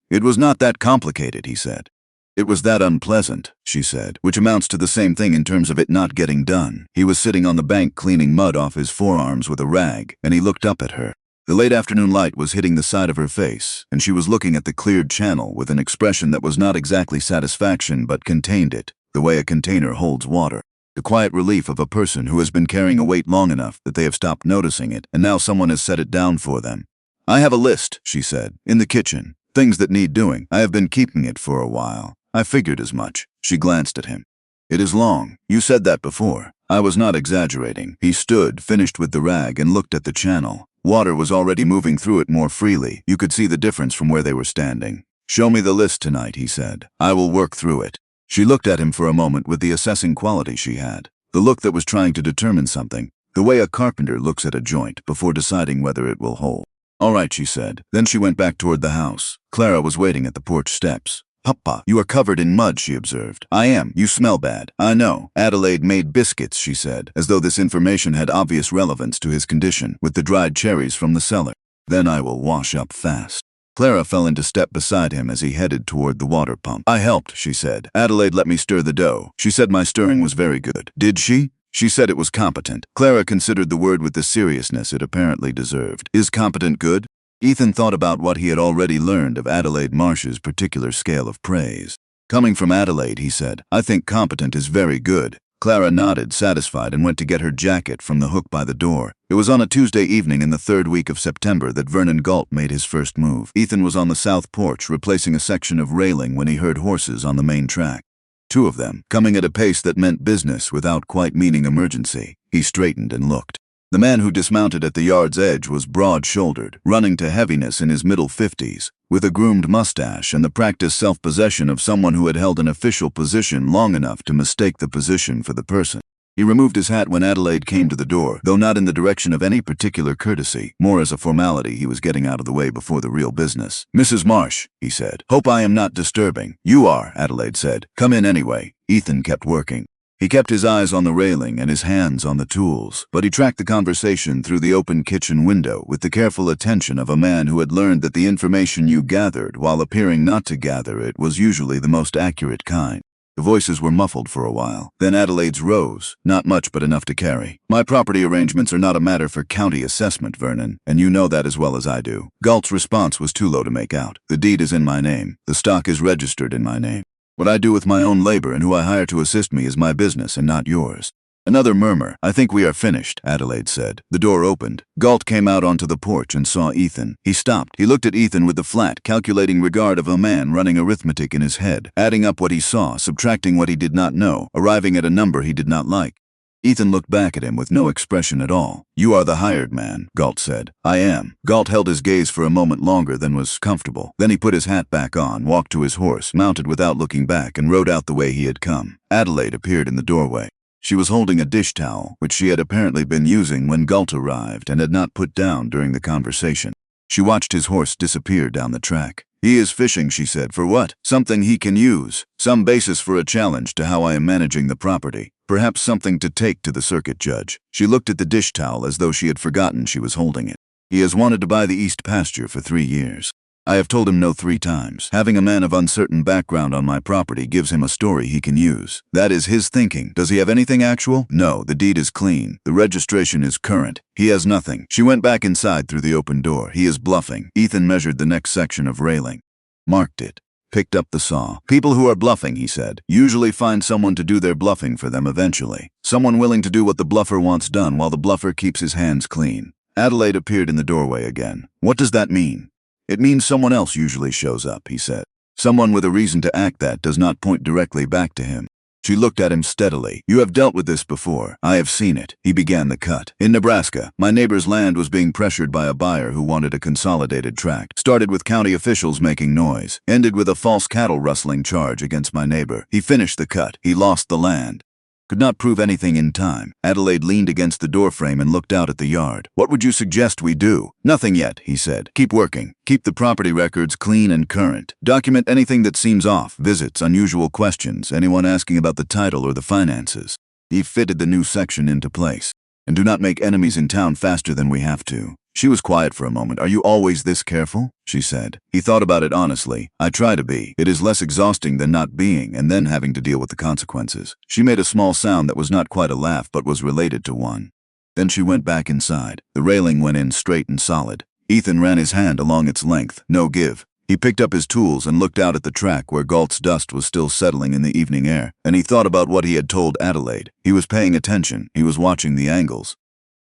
"It was not that complicated," he said. "It was that unpleasant," she said, which amounts to the same thing in terms of it not getting done. He was sitting on the bank cleaning mud off his forearms with a rag, and he looked up at her. The late afternoon light was hitting the side of her face, and she was looking at the cleared channel with an expression that was not exactly satisfaction but contained it, the way a container holds water. The quiet relief of a person who has been carrying a weight long enough that they have stopped noticing it, and now someone has set it down for them. "I have a list," she said, "in the kitchen. Things that need doing. I have been keeping it for a while. I figured as much." She glanced at him. "It is long. You said that before." I was not exaggerating. He stood, finished with the rag, and looked at the channel. Water was already moving through it more freely. You could see the difference from where they were standing. "Show me the list tonight," he said. "I will work through it." She looked at him for a moment with the assessing quality she had. The look that was trying to determine something. The way a carpenter looks at a joint before deciding whether it will hold. "All right," she said. Then she went back toward the house. Clara was waiting at the porch steps. "Papa, you are covered in mud," she observed. "I am. You smell bad." "I know. Adelaide made biscuits," she said, as though this information had obvious relevance to his condition, with the dried cherries from the cellar. "Then I will wash up fast." Clara fell into step beside him as he headed toward the water pump. "I helped," she said. "Adelaide let me stir the dough. She said my stirring was very good." "Did she?" "She said it was competent." Clara considered the word with the seriousness it apparently deserved. "Is competent good?" Ethan thought about what he had already learned of Adelaide Marsh's particular scale of praise. Coming from Adelaide, he said, "I think competent is very good." Clara nodded, satisfied, and went to get her jacket from the hook by the door. It was on a Tuesday evening in the 3rd week of September that Vernon Galt made his first move. Ethan was on the south porch replacing a section of railing when he heard horses on the main track. 2 of them, coming at a pace that meant business without quite meaning emergency. He straightened and looked. The man who dismounted at the yard's edge was broad-shouldered, running to heaviness in his middle 50s, with a groomed mustache and the practiced self-possession of someone who had held an official position long enough to mistake the position for the person. He removed his hat when Adelaide came to the door, though not in the direction of any particular courtesy, more as a formality he was getting out of the way before the real business. "Mrs. Marsh," he said. "Hope I am not disturbing." "You are," Adelaide said. "Come in anyway." Ethan kept working. He kept his eyes on the railing and his hands on the tools, but he tracked the conversation through the open kitchen window with the careful attention of a man who had learned that the information you gathered while appearing not to gather it was usually the most accurate kind. The voices were muffled for a while. Then Adelaide's rose, not much but enough to carry. My property arrangements are not a matter for county assessment, Vernon, and you know that as well as I do. Galt's response was too low to make out. The deed is in my name. The stock is registered in my name. What I do with my own labor and who I hire to assist me is my business and not yours. Another murmur. I think we are finished, Adelaide said. The door opened. Galt came out onto the porch and saw Ethan. He stopped. He looked at Ethan with the flat, calculating regard of a man running arithmetic in his head, adding up what he saw, subtracting what he did not know, arriving at a number he did not like. Ethan looked back at him with no expression at all. You are the hired man, Galt said. I am. Galt held his gaze for a moment longer than was comfortable. Then he put his hat back on, walked to his horse, mounted without looking back, and rode out the way he had come. Adelaide appeared in the doorway. She was holding a dish towel, which she had apparently been using when Galt arrived and had not put down during the conversation. She watched his horse disappear down the track. He is fishing, she said. For what? Something he can use. Some basis for a challenge to how I am managing the property. Perhaps something to take to the circuit judge. She looked at the dish towel as though she had forgotten she was holding it. He has wanted to buy the east pasture for 3 years. I have told him no 3 times. Having a man of uncertain background on my property gives him a story he can use. That is his thinking. Does he have anything actual? No, the deed is clean. The registration is current. He has nothing. She went back inside through the open door. He is bluffing. Ethan measured the next section of railing. Marked it. Picked up the saw. People who are bluffing, he said, usually find someone to do their bluffing for them eventually. Someone willing to do what the bluffer wants done while the bluffer keeps his hands clean. Adelaide appeared in the doorway again. What does that mean? It means someone else usually shows up, he said. Someone with a reason to act that does not point directly back to him. She looked at him steadily. You have dealt with this before. I have seen it. He began the cut. In Nebraska, my neighbor's land was being pressured by a buyer who wanted a consolidated tract. Started with county officials making noise. Ended with a false cattle rustling charge against my neighbor. He finished the cut. He lost the land. Could not prove anything in time. Adelaide leaned against the doorframe and looked out at the yard. What would you suggest we do? Nothing yet, he said. Keep working. Keep the property records clean and current. Document anything that seems off, visits, unusual questions, anyone asking about the title or the finances. He fitted the new section into place. And do not make enemies in town faster than we have to. She was quiet for a moment. Are you always this careful? She said. He thought about it honestly. I try to be. It is less exhausting than not being and then having to deal with the consequences. She made a small sound that was not quite a laugh but was related to one. Then she went back inside. The railing went in straight and solid. Ethan ran his hand along its length. No give. He picked up his tools and looked out at the track where Galt's dust was still settling in the evening air, and he thought about what he had told Adelaide. He was paying attention. He was watching the angles.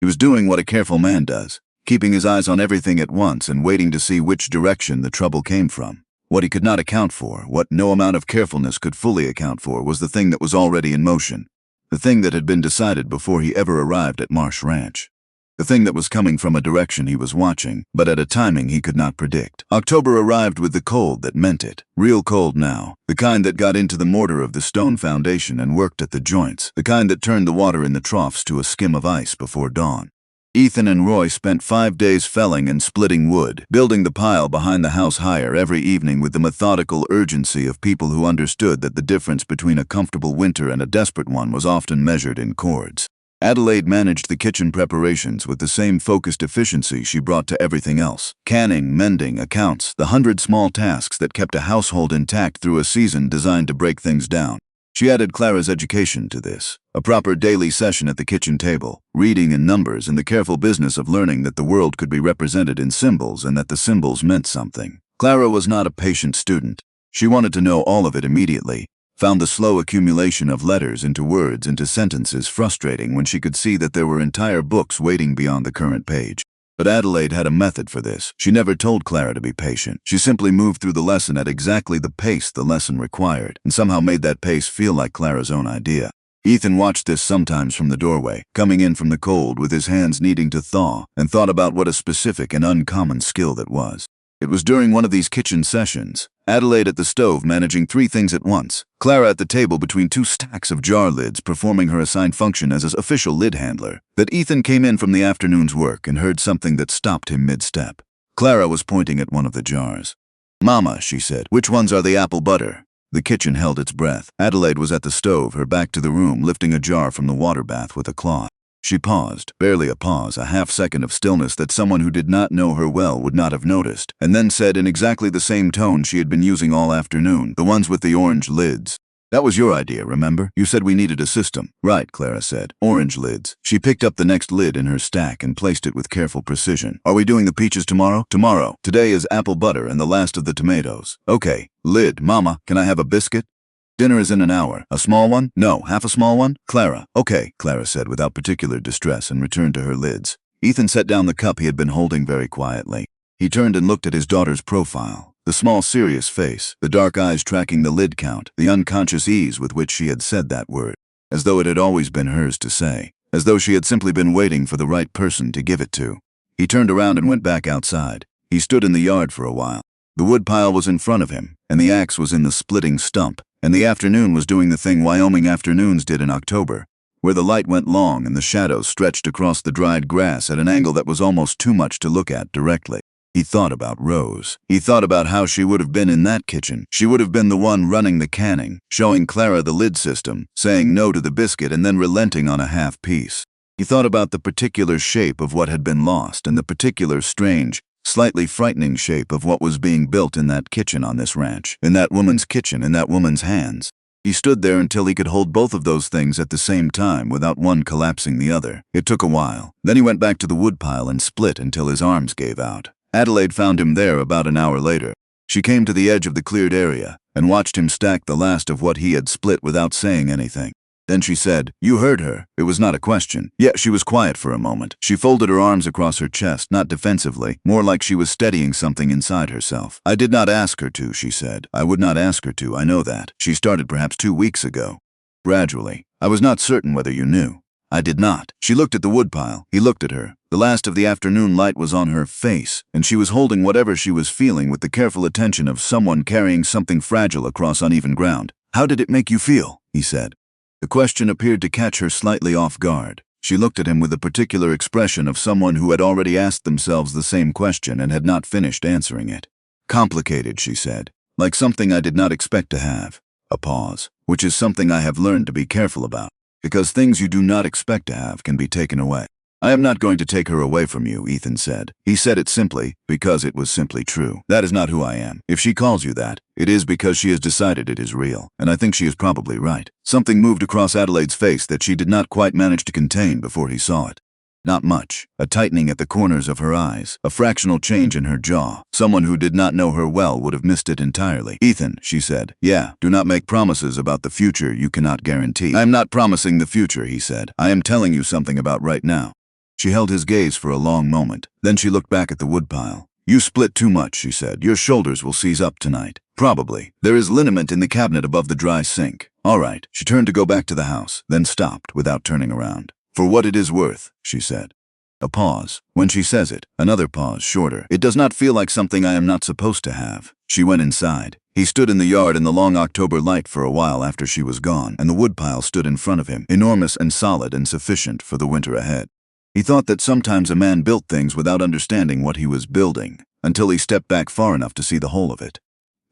He was doing what a careful man does, keeping his eyes on everything at once and waiting to see which direction the trouble came from. What he could not account for, what no amount of carefulness could fully account for, was the thing that was already in motion, the thing that had been decided before he ever arrived at Marsh Ranch. The thing that was coming from a direction he was watching, but at a timing he could not predict. October arrived with the cold that meant it. Real cold now. The kind that got into the mortar of the stone foundation and worked at the joints. The kind that turned the water in the troughs to a skim of ice before dawn. Ethan and Roy spent 5 days felling and splitting wood, building the pile behind the house higher every evening with the methodical urgency of people who understood that the difference between a comfortable winter and a desperate one was often measured in cords. Adelaide managed the kitchen preparations with the same focused efficiency she brought to everything else. Canning, mending, accounts, the 100 small tasks that kept a household intact through a season designed to break things down. She added Clara's education to this. A proper daily session at the kitchen table, reading in numbers and the careful business of learning that the world could be represented in symbols and that the symbols meant something. Clara was not a patient student. She wanted to know all of it immediately. Found the slow accumulation of letters into words into sentences frustrating when she could see that there were entire books waiting beyond the current page. But Adelaide had a method for this. She never told Clara to be patient. She simply moved through the lesson at exactly the pace the lesson required, and somehow made that pace feel like Clara's own idea. Ethan watched this sometimes from the doorway, coming in from the cold with his hands needing to thaw, and thought about what a specific and uncommon skill that was. It was during one of these kitchen sessions, Adelaide at the stove managing 3 things at once, Clara at the table between 2 stacks of jar lids performing her assigned function as his official lid handler, that Ethan came in from the afternoon's work and heard something that stopped him mid-step. Clara was pointing at one of the jars. "Mama," she said, "which ones are the apple butter?" The kitchen held its breath. Adelaide was at the stove, her back to the room, lifting a jar from the water bath with a cloth. She paused, barely a pause, a half-second of stillness that someone who did not know her well would not have noticed, and then said in exactly the same tone she had been using all afternoon, the ones with the orange lids. That was your idea, remember? You said we needed a system. Right, Clara said. Orange lids. She picked up the next lid in her stack and placed it with careful precision. Are we doing the peaches tomorrow? Tomorrow. Today is apple butter and the last of the tomatoes. Okay. Lid. Mama, can I have a biscuit? Dinner is in an hour. A small one? No, half a small one? Clara. Okay, Clara said without particular distress and returned to her lids. Ethan set down the cup he had been holding very quietly. He turned and looked at his daughter's profile. The small, serious face, the dark eyes tracking the lid count, the unconscious ease with which she had said that word, as though it had always been hers to say, as though she had simply been waiting for the right person to give it to. He turned around and went back outside. He stood in the yard for a while. The woodpile was in front of him, and the axe was in the splitting stump, and the afternoon was doing the thing Wyoming afternoons did in October, where the light went long and the shadows stretched across the dried grass at an angle that was almost too much to look at directly. He thought about Rose. He thought about how she would have been in that kitchen. She would have been the one running the canning, showing Clara the lid system, saying no to the biscuit and then relenting on a half piece. He thought about the particular shape of what had been lost and the particular strange, slightly frightening shape of what was being built in that kitchen on this ranch, in that woman's kitchen, in that woman's hands. He stood there until he could hold both of those things at the same time without one collapsing the other. It took a while. Then he went back to the woodpile and split until his arms gave out. Adelaide found him there about an hour later. She came to the edge of the cleared area and watched him stack the last of what he had split without saying anything. Then she said, "You heard her." It was not a question. Yet she was quiet for a moment. She folded her arms across her chest, not defensively, more like she was steadying something inside herself. "I did not ask her to," she said. "I would not ask her to, I know that. She started perhaps 2 weeks ago. Gradually. I was not certain whether you knew." "I did not." She looked at the woodpile. He looked at her. The last of the afternoon light was on her face, and she was holding whatever she was feeling with the careful attention of someone carrying something fragile across uneven ground. "How did it make you feel?" he said. The question appeared to catch her slightly off guard. She looked at him with the particular expression of someone who had already asked themselves the same question and had not finished answering it. "Complicated," she said. "Like something I did not expect to have." A pause. "Which is something I have learned to be careful about. Because things you do not expect to have can be taken away." "I am not going to take her away from you," Ethan said. He said it simply, because it was simply true. "That is not who I am. If she calls you that, it is because she has decided it is real, and I think she is probably right." Something moved across Adelaide's face that she did not quite manage to contain before he saw it. Not much. A tightening at the corners of her eyes, a fractional change in her jaw. Someone who did not know her well would have missed it entirely. "Ethan," she said. "Yeah, do not make promises about the future you cannot guarantee." "I am not promising the future," he said. "I am telling you something about right now." She held his gaze for a long moment. Then she looked back at the woodpile. "You split too much," she said. "Your shoulders will seize up tonight." "Probably. There is liniment in the cabinet above the dry sink." "All right." She turned to go back to the house, then stopped without turning around. "For what it is worth," she said. A pause. When she says it, another pause, shorter. "It does not feel like something I am not supposed to have." She went inside. He stood in the yard in the long October light for a while after she was gone, and the woodpile stood in front of him, enormous and solid and sufficient for the winter ahead. He thought that sometimes a man built things without understanding what he was building, until he stepped back far enough to see the whole of it.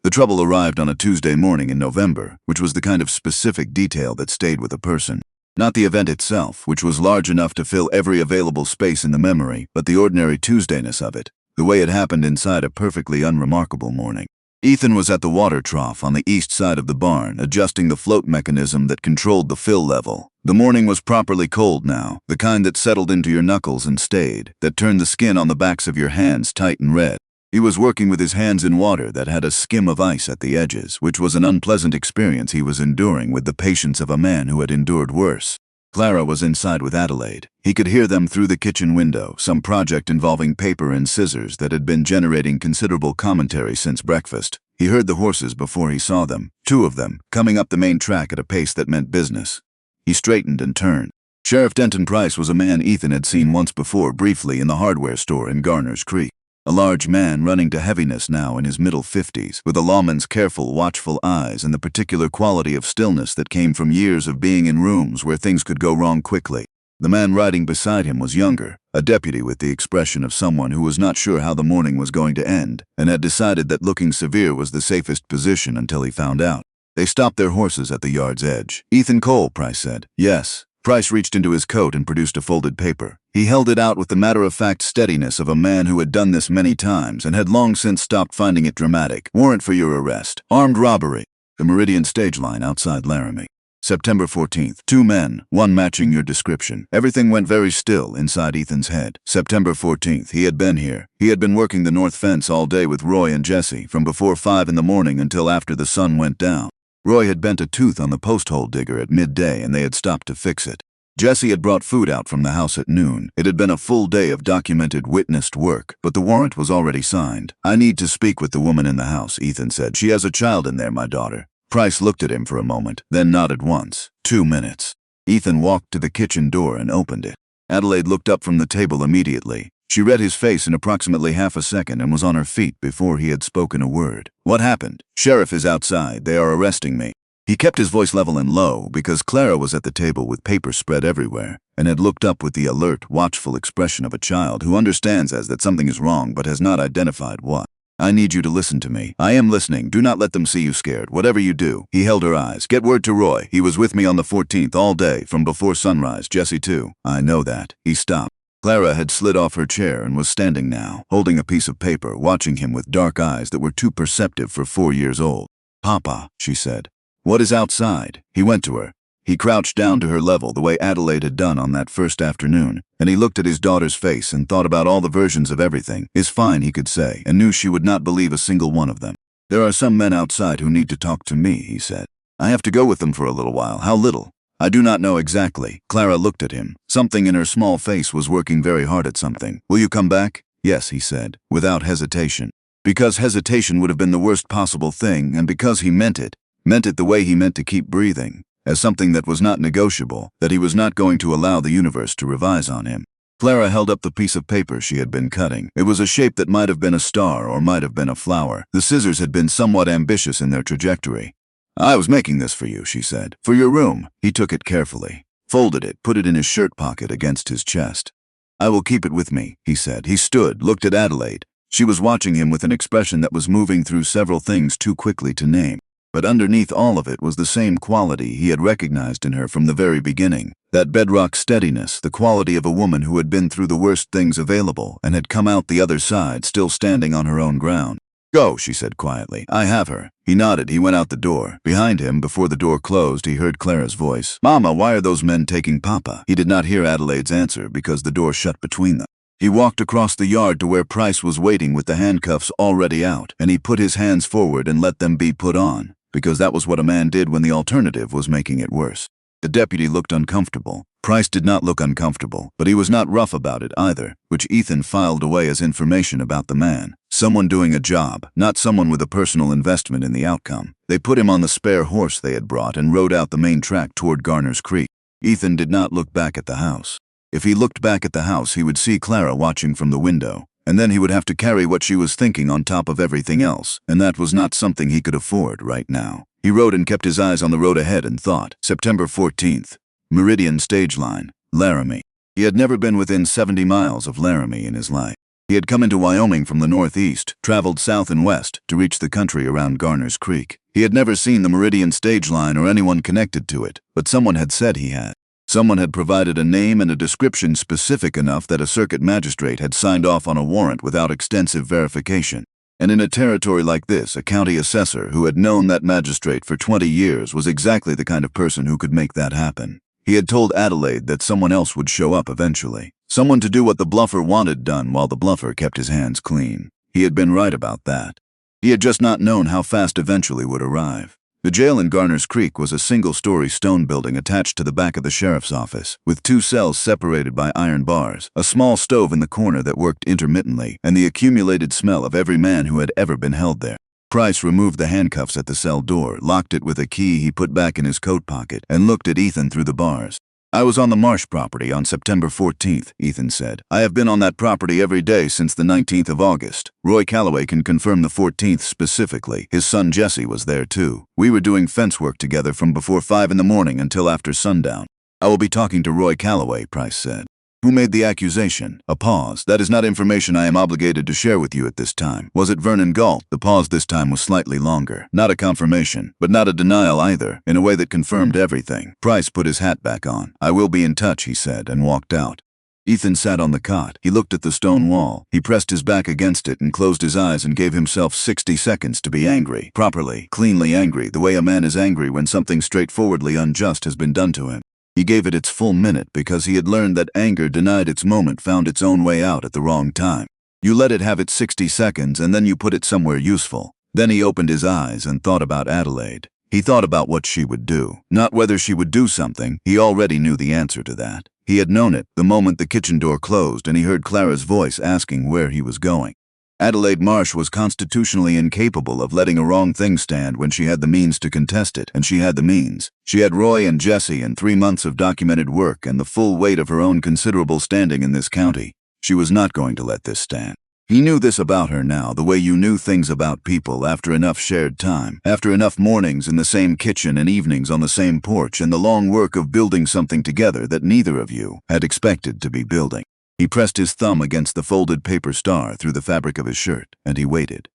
The trouble arrived on a Tuesday morning in November, which was the kind of specific detail that stayed with a person. Not the event itself, which was large enough to fill every available space in the memory, but the ordinary Tuesdayness of it, the way it happened inside a perfectly unremarkable morning. Ethan was at the water trough on the east side of the barn, adjusting the float mechanism that controlled the fill level. The morning was properly cold now, the kind that settled into your knuckles and stayed, that turned the skin on the backs of your hands tight and red. He was working with his hands in water that had a skim of ice at the edges, which was an unpleasant experience he was enduring with the patience of a man who had endured worse. Clara was inside with Adelaide. He could hear them through the kitchen window, some project involving paper and scissors that had been generating considerable commentary since breakfast. He heard the horses before he saw them, 2 of them, coming up the main track at a pace that meant business. He straightened and turned. Sheriff Denton Price was a man Ethan had seen once before briefly in the hardware store in Garner's Creek. A large man running to heaviness now in his middle 50s, with a lawman's careful, watchful eyes and the particular quality of stillness that came from years of being in rooms where things could go wrong quickly. The man riding beside him was younger, a deputy with the expression of someone who was not sure how the morning was going to end, and had decided that looking severe was the safest position until he found out. They stopped their horses at the yard's edge. Ethan Cole, Price said. Yes. Price reached into his coat and produced a folded paper. He held it out with the matter-of-fact steadiness of a man who had done this many times and had long since stopped finding it dramatic. Warrant for your arrest. Armed robbery. The Meridian stage line outside Laramie. September 14th. 2 men, 1 matching your description. Everything went very still inside Ethan's head. September 14th. He had been here. He had been working the north fence all day with Roy and Jesse, from before 5 in the morning until after the sun went down. Roy had bent a tooth on the post hole digger at midday and they had stopped to fix it. Jesse had brought food out from the house at noon. It had been a full day of documented, witnessed work, but the warrant was already signed. I need to speak with the woman in the house, Ethan said. She has a child in there, my daughter. Price looked at him for a moment, then nodded once. 2 minutes. Ethan walked to the kitchen door and opened it. Adelaide looked up from the table immediately. She read his face in approximately half a second and was on her feet before he had spoken a word. What happened? Sheriff is outside. They are arresting me. He kept his voice level and low because Clara was at the table with papers spread everywhere and had looked up with the alert, watchful expression of a child who understands as that something is wrong but has not identified what. I need you to listen to me. I am listening. Do not let them see you scared. Whatever you do. He held her eyes. Get word to Roy. He was with me on the 14th all day, from before sunrise. Jesse too. I know that. He stopped. Clara had slid off her chair and was standing now, holding a piece of paper, watching him with dark eyes that were too perceptive for 4 years old. Papa, she said. What is outside? He went to her. He crouched down to her level the way Adelaide had done on that first afternoon, and he looked at his daughter's face and thought about all the versions of everything. Is fine, he could say, and knew she would not believe a single one of them. There are some men outside who need to talk to me, he said. I have to go with them for a little while. How little? I do not know exactly. Clara looked at him. Something in her small face was working very hard at something. Will you come back? Yes, he said, without hesitation. Because hesitation would have been the worst possible thing, and because he meant it the way he meant to keep breathing. As something that was not negotiable, that he was not going to allow the universe to revise on him. Clara held up the piece of paper she had been cutting. It was a shape that might have been a star or might have been a flower. The scissors had been somewhat ambitious in their trajectory. I was making this for you, she said. For your room. He took it carefully, folded it, put it in his shirt pocket against his chest. I will keep it with me, he said. He stood, looked at Adelaide. She was watching him with an expression that was moving through several things too quickly to name. But underneath all of it was the same quality he had recognized in her from the very beginning. That bedrock steadiness, the quality of a woman who had been through the worst things available and had come out the other side still standing on her own ground. Go, she said quietly. I have her. He nodded. He went out the door. Behind him, before the door closed, he heard Clara's voice. Mama, why are those men taking Papa? He did not hear Adelaide's answer because the door shut between them. He walked across the yard to where Price was waiting with the handcuffs already out, and he put his hands forward and let them be put on. Because that was what a man did when the alternative was making it worse. The deputy looked uncomfortable. Price did not look uncomfortable, but he was not rough about it either, which Ethan filed away as information about the man. Someone doing a job, not someone with a personal investment in the outcome. They put him on the spare horse they had brought and rode out the main track toward Garner's Creek. Ethan did not look back at the house. If he looked back at the house, he would see Clara watching from the window. And then he would have to carry what she was thinking on top of everything else, and that was not something he could afford right now. He rode and kept his eyes on the road ahead and thought. September 14th. Meridian stage line. Laramie. He had never been within 70 miles of Laramie in his life. He had come into Wyoming from the northeast, traveled south and west to reach the country around Garner's Creek. He had never seen the Meridian stage line or anyone connected to it, but someone had said he had. Someone had provided a name and a description specific enough that a circuit magistrate had signed off on a warrant without extensive verification. And in a territory like this, a county assessor who had known that magistrate for 20 years was exactly the kind of person who could make that happen. He had told Adelaide that someone else would show up eventually. Someone to do what the bluffer wanted done while the bluffer kept his hands clean. He had been right about that. He had just not known how fast eventually would arrive. The jail in Garner's Creek was a single-story stone building attached to the back of the sheriff's office, with 2 cells separated by iron bars, a small stove in the corner that worked intermittently, and the accumulated smell of every man who had ever been held there. Price removed the handcuffs at the cell door, locked it with a key he put back in his coat pocket, and looked at Ethan through the bars. I was on the Marsh property on September 14th, Ethan said. I have been on that property every day since the 19th of August. Roy Calloway can confirm the 14th specifically. His son Jesse was there too. We were doing fence work together from before 5 in the morning until after sundown. I will be talking to Roy Calloway, Price said. Who made the accusation? A pause. That is not information I am obligated to share with you at this time. Was it Vernon Galt? The pause this time was slightly longer. Not a confirmation, but not a denial either, in a way that confirmed everything. Price put his hat back on. I will be in touch, he said, and walked out. Ethan sat on the cot. He looked at the stone wall. He pressed his back against it and closed his eyes and gave himself 60 seconds to be angry. Properly, cleanly angry, the way a man is angry when something straightforwardly unjust has been done to him. He gave it its full minute because he had learned that anger denied its moment found its own way out at the wrong time. You let it have its 60 seconds and then you put it somewhere useful. Then he opened his eyes and thought about Adelaide. He thought about what she would do. Not whether she would do something. He already knew the answer to that. He had known it the moment the kitchen door closed and he heard Clara's voice asking where he was going. Adelaide Marsh was constitutionally incapable of letting a wrong thing stand when she had the means to contest it, and she had the means. She had Roy and Jesse and 3 months of documented work and the full weight of her own considerable standing in this county. She was not going to let this stand. He knew this about her now, the way you knew things about people after enough shared time, after enough mornings in the same kitchen and evenings on the same porch and the long work of building something together that neither of you had expected to be building. He pressed his thumb against the folded paper star through the fabric of his shirt, and he waited.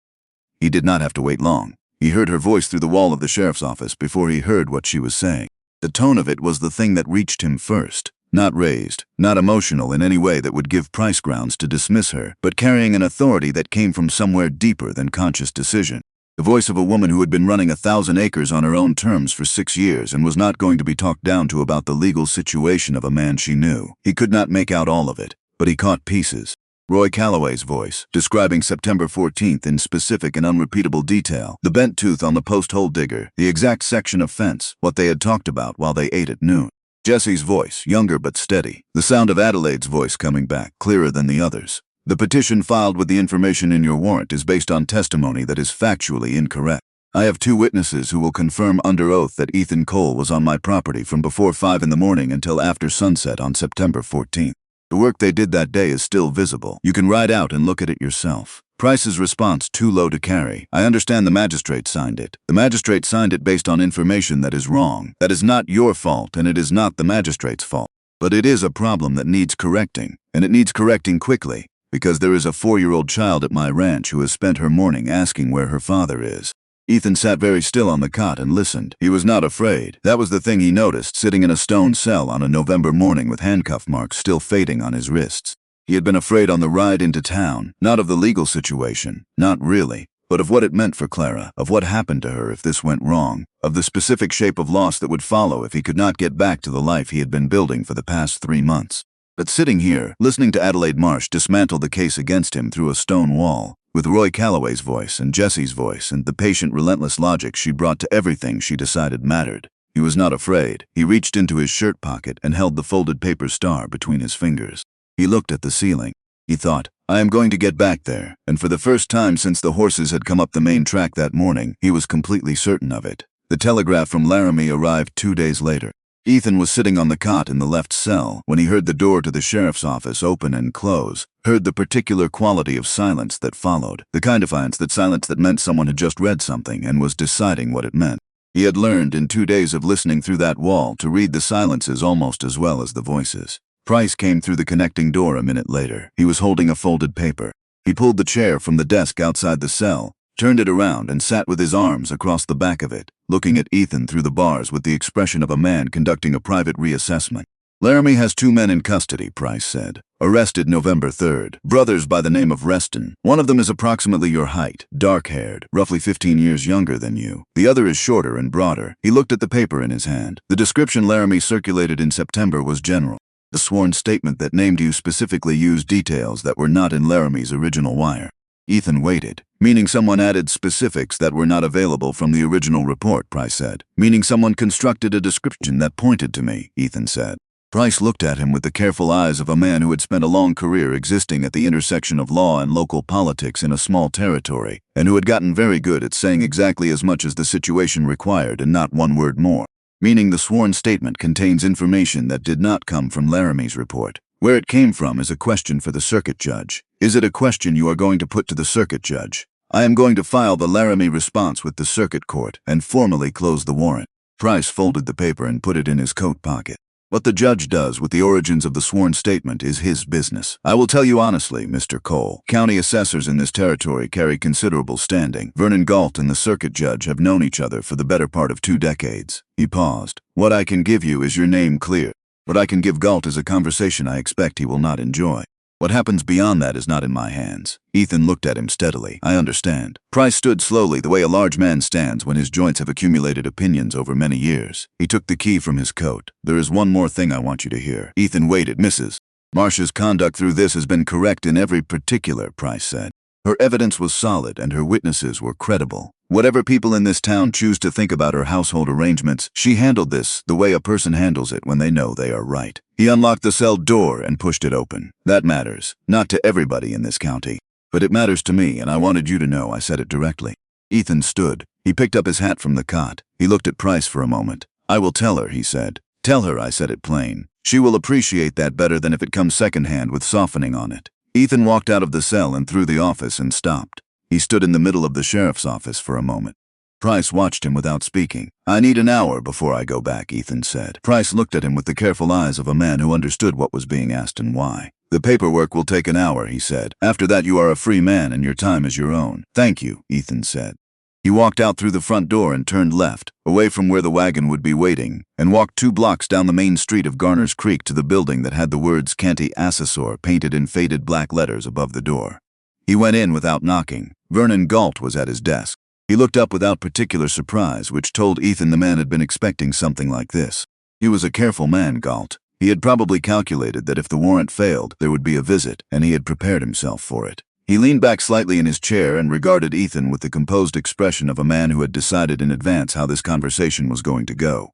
He did not have to wait long. He heard her voice through the wall of the sheriff's office before he heard what she was saying. The tone of it was the thing that reached him first. Not raised, not emotional in any way that would give Price grounds to dismiss her, but carrying an authority that came from somewhere deeper than conscious decision. The voice of a woman who had been running 1,000 acres on her own terms for 6 years and was not going to be talked down to about the legal situation of a man she knew. He could not make out all of it, but he caught pieces. Roy Calloway's voice, describing September 14th in specific and unrepeatable detail, the bent tooth on the post hole digger, the exact section of fence, what they had talked about while they ate at noon. Jesse's voice, younger but steady, the sound of Adelaide's voice coming back, clearer than the others. The petition filed with the information in your warrant is based on testimony that is factually incorrect. I have 2 witnesses who will confirm under oath that Ethan Cole was on my property from before 5 in the morning until after sunset on September 14th. The work they did that day is still visible. You can ride out and look at it yourself. Price's response, too low to carry. I understand the magistrate signed it. The magistrate signed it based on information that is wrong. That is not your fault, and it is not the magistrate's fault. But it is a problem that needs correcting, and it needs correcting quickly, because there is a 4-year-old child at my ranch who has spent her morning asking where her father is. Ethan sat very still on the cot and listened. He was not afraid. That was the thing he noticed, sitting in a stone cell on a November morning with handcuff marks still fading on his wrists. He had been afraid on the ride into town, not of the legal situation, not really, but of what it meant for Clara, of what happened to her if this went wrong, of the specific shape of loss that would follow if he could not get back to the life he had been building for the past 3 months. But sitting here, listening to Adelaide Marsh dismantle the case against him through a stone wall, with Roy Calloway's voice and Jesse's voice and the patient, relentless logic she brought to everything she decided mattered, he was not afraid. He reached into his shirt pocket and held the folded paper star between his fingers. He looked at the ceiling. He thought, I am going to get back there, and for the first time since the horses had come up the main track that morning, he was completely certain of it. The telegraph from Laramie arrived 2 days later. Ethan was sitting on the cot in the left cell when he heard the door to the sheriff's office open and close, heard the particular quality of silence that followed, the kind of silence that meant someone had just read something and was deciding what it meant. He had learned in 2 days of listening through that wall to read the silences almost as well as the voices. Price came through the connecting door a minute later. He was holding a folded paper. He pulled the chair from the desk outside the cell, turned it around and sat with his arms across the back of it, looking at Ethan through the bars with the expression of a man conducting a private reassessment. Laramie has 2 men in custody, Price said. Arrested November 3rd. Brothers by the name of Reston. One of them is approximately your height, dark-haired, roughly 15 years younger than you. The other is shorter and broader. He looked at the paper in his hand. The description Laramie circulated in September was general. The sworn statement that named you specifically used details that were not in Laramie's original wire. Ethan waited, meaning someone added specifics that were not available from the original report, Price said. Meaning someone constructed a description that pointed to me, Ethan said. Price looked at him with the careful eyes of a man who had spent a long career existing at the intersection of law and local politics in a small territory, and who had gotten very good at saying exactly as much as the situation required and not one word more. Meaning the sworn statement contains information that did not come from Laramie's report. Where it came from is a question for the circuit judge. Is it a question you are going to put to the circuit judge? I am going to file the Laramie response with the circuit court and formally close the warrant. Price folded the paper and put it in his coat pocket. What the judge does with the origins of the sworn statement is his business. I will tell you honestly, Mr. Cole. County assessors in this territory carry considerable standing. Vernon Galt and the circuit judge have known each other for the better part of 2 decades. He paused. What I can give you is your name clear. What I can give Galt is a conversation I expect he will not enjoy. What happens beyond that is not in my hands. Ethan looked at him steadily. I understand. Price stood slowly, the way a large man stands when his joints have accumulated opinions over many years. He took the key from his coat. There is one more thing I want you to hear. Ethan waited. Mrs. Marsh's conduct through this has been correct in every particular, Price said. Her evidence was solid and her witnesses were credible. Whatever people in this town choose to think about her household arrangements, she handled this the way a person handles it when they know they are right. He unlocked the cell door and pushed it open. That matters, not to everybody in this county. But it matters to me, and I wanted you to know I said it directly. Ethan stood. He picked up his hat from the cot. He looked at Price for a moment. I will tell her, he said. Tell her I said it plain. She will appreciate that better than if it comes secondhand with softening on it. Ethan walked out of the cell and through the office and stopped. He stood in the middle of the sheriff's office for a moment. Price watched him without speaking. I need an hour before I go back, Ethan said. Price looked at him with the careful eyes of a man who understood what was being asked and why. The paperwork will take an hour, he said. After that you are a free man and your time is your own. Thank you, Ethan said. He walked out through the front door and turned left, away from where the wagon would be waiting, and walked 2 blocks down the main street of Garner's Creek to the building that had the words Canty Assessor painted in faded black letters above the door. He went in without knocking. Vernon Galt was at his desk. He looked up without particular surprise, which told Ethan the man had been expecting something like this. He was a careful man, Galt. He had probably calculated that if the warrant failed, there would be a visit, and he had prepared himself for it. He leaned back slightly in his chair and regarded Ethan with the composed expression of a man who had decided in advance how this conversation was going to go.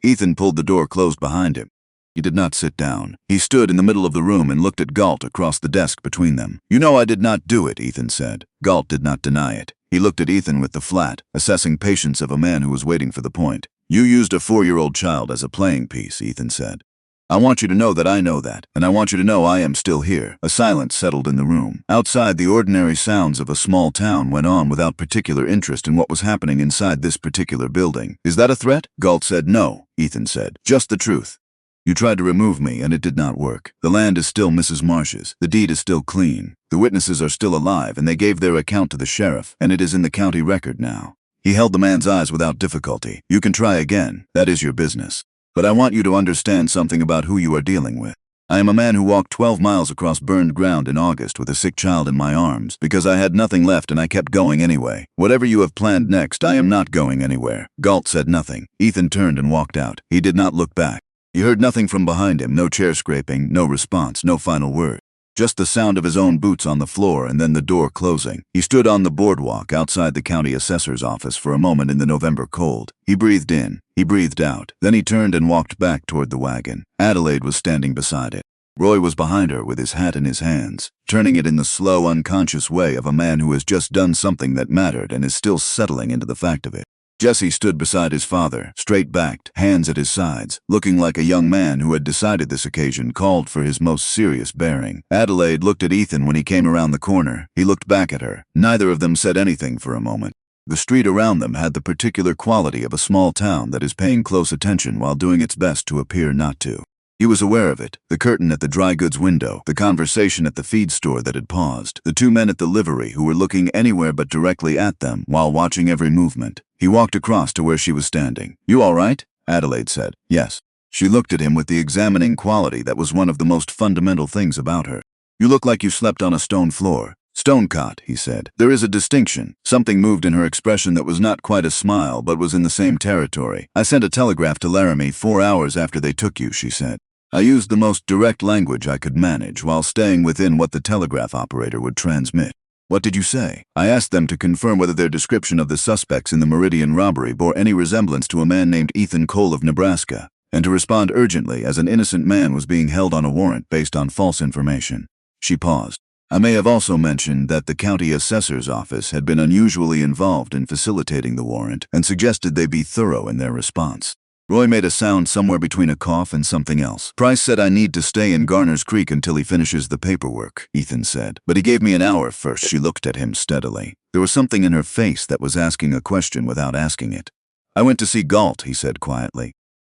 Ethan pulled the door closed behind him. He did not sit down. He stood in the middle of the room and looked at Galt across the desk between them. You know I did not do it, Ethan said. Galt did not deny it. He looked at Ethan with the flat, assessing patience of a man who was waiting for the point. You used a 4-year-old child as a playing piece, Ethan said. I want you to know that I know that, and I want you to know I am still here. A silence settled in the room. Outside, the ordinary sounds of a small town went on without particular interest in what was happening inside this particular building. Is that a threat? Galt said. No, Ethan said. Just the truth. You tried to remove me, and it did not work. The land is still Mrs. Marsh's. The deed is still clean. The witnesses are still alive, and they gave their account to the sheriff, and it is in the county record now. He held the man's eyes without difficulty. You can try again. That is your business. But I want you to understand something about who you are dealing with. I am a man who walked 12 miles across burned ground in August with a sick child in my arms because I had nothing left and I kept going anyway. Whatever you have planned next, I am not going anywhere. Galt said nothing. Ethan turned and walked out. He did not look back. He heard nothing from behind him, no chair scraping, no response, no final word. Just the sound of his own boots on the floor and then the door closing. He stood on the boardwalk outside the county assessor's office for a moment in the November cold. He breathed in, he breathed out. Then he turned and walked back toward the wagon. Adelaide was standing beside it. Roy was behind her with his hat in his hands, turning it in the slow, unconscious way of a man who has just done something that mattered and is still settling into the fact of it. Jesse stood beside his father, straight-backed, hands at his sides, looking like a young man who had decided this occasion called for his most serious bearing. Adelaide looked at Ethan when he came around the corner. He looked back at her. Neither of them said anything for a moment. The street around them had the particular quality of a small town that is paying close attention while doing its best to appear not to. He was aware of it. The curtain at the dry goods window, the conversation at the feed store that had paused, the 2 men at the livery who were looking anywhere but directly at them while watching every movement. He walked across to where she was standing. You all right? Adelaide said. Yes. She looked at him with the examining quality that was one of the most fundamental things about her. You look like you slept on a stone floor. Stone cot, he said. There is a distinction. Something moved in her expression that was not quite a smile but was in the same territory. I sent a telegraph to Laramie 4 hours after they took you, she said. I used the most direct language I could manage while staying within what the telegraph operator would transmit. What did you say? I asked them to confirm whether their description of the suspects in the Meridian robbery bore any resemblance to a man named Ethan Cole of Nebraska, and to respond urgently as an innocent man was being held on a warrant based on false information. She paused. I may have also mentioned that the county assessor's office had been unusually involved in facilitating the warrant and suggested they be thorough in their response. Roy made a sound somewhere between a cough and something else. Price said I need to stay in Garner's Creek until he finishes the paperwork, Ethan said. But he gave me an hour first. She looked at him steadily. There was something in her face that was asking a question without asking it. I went to see Galt, he said quietly.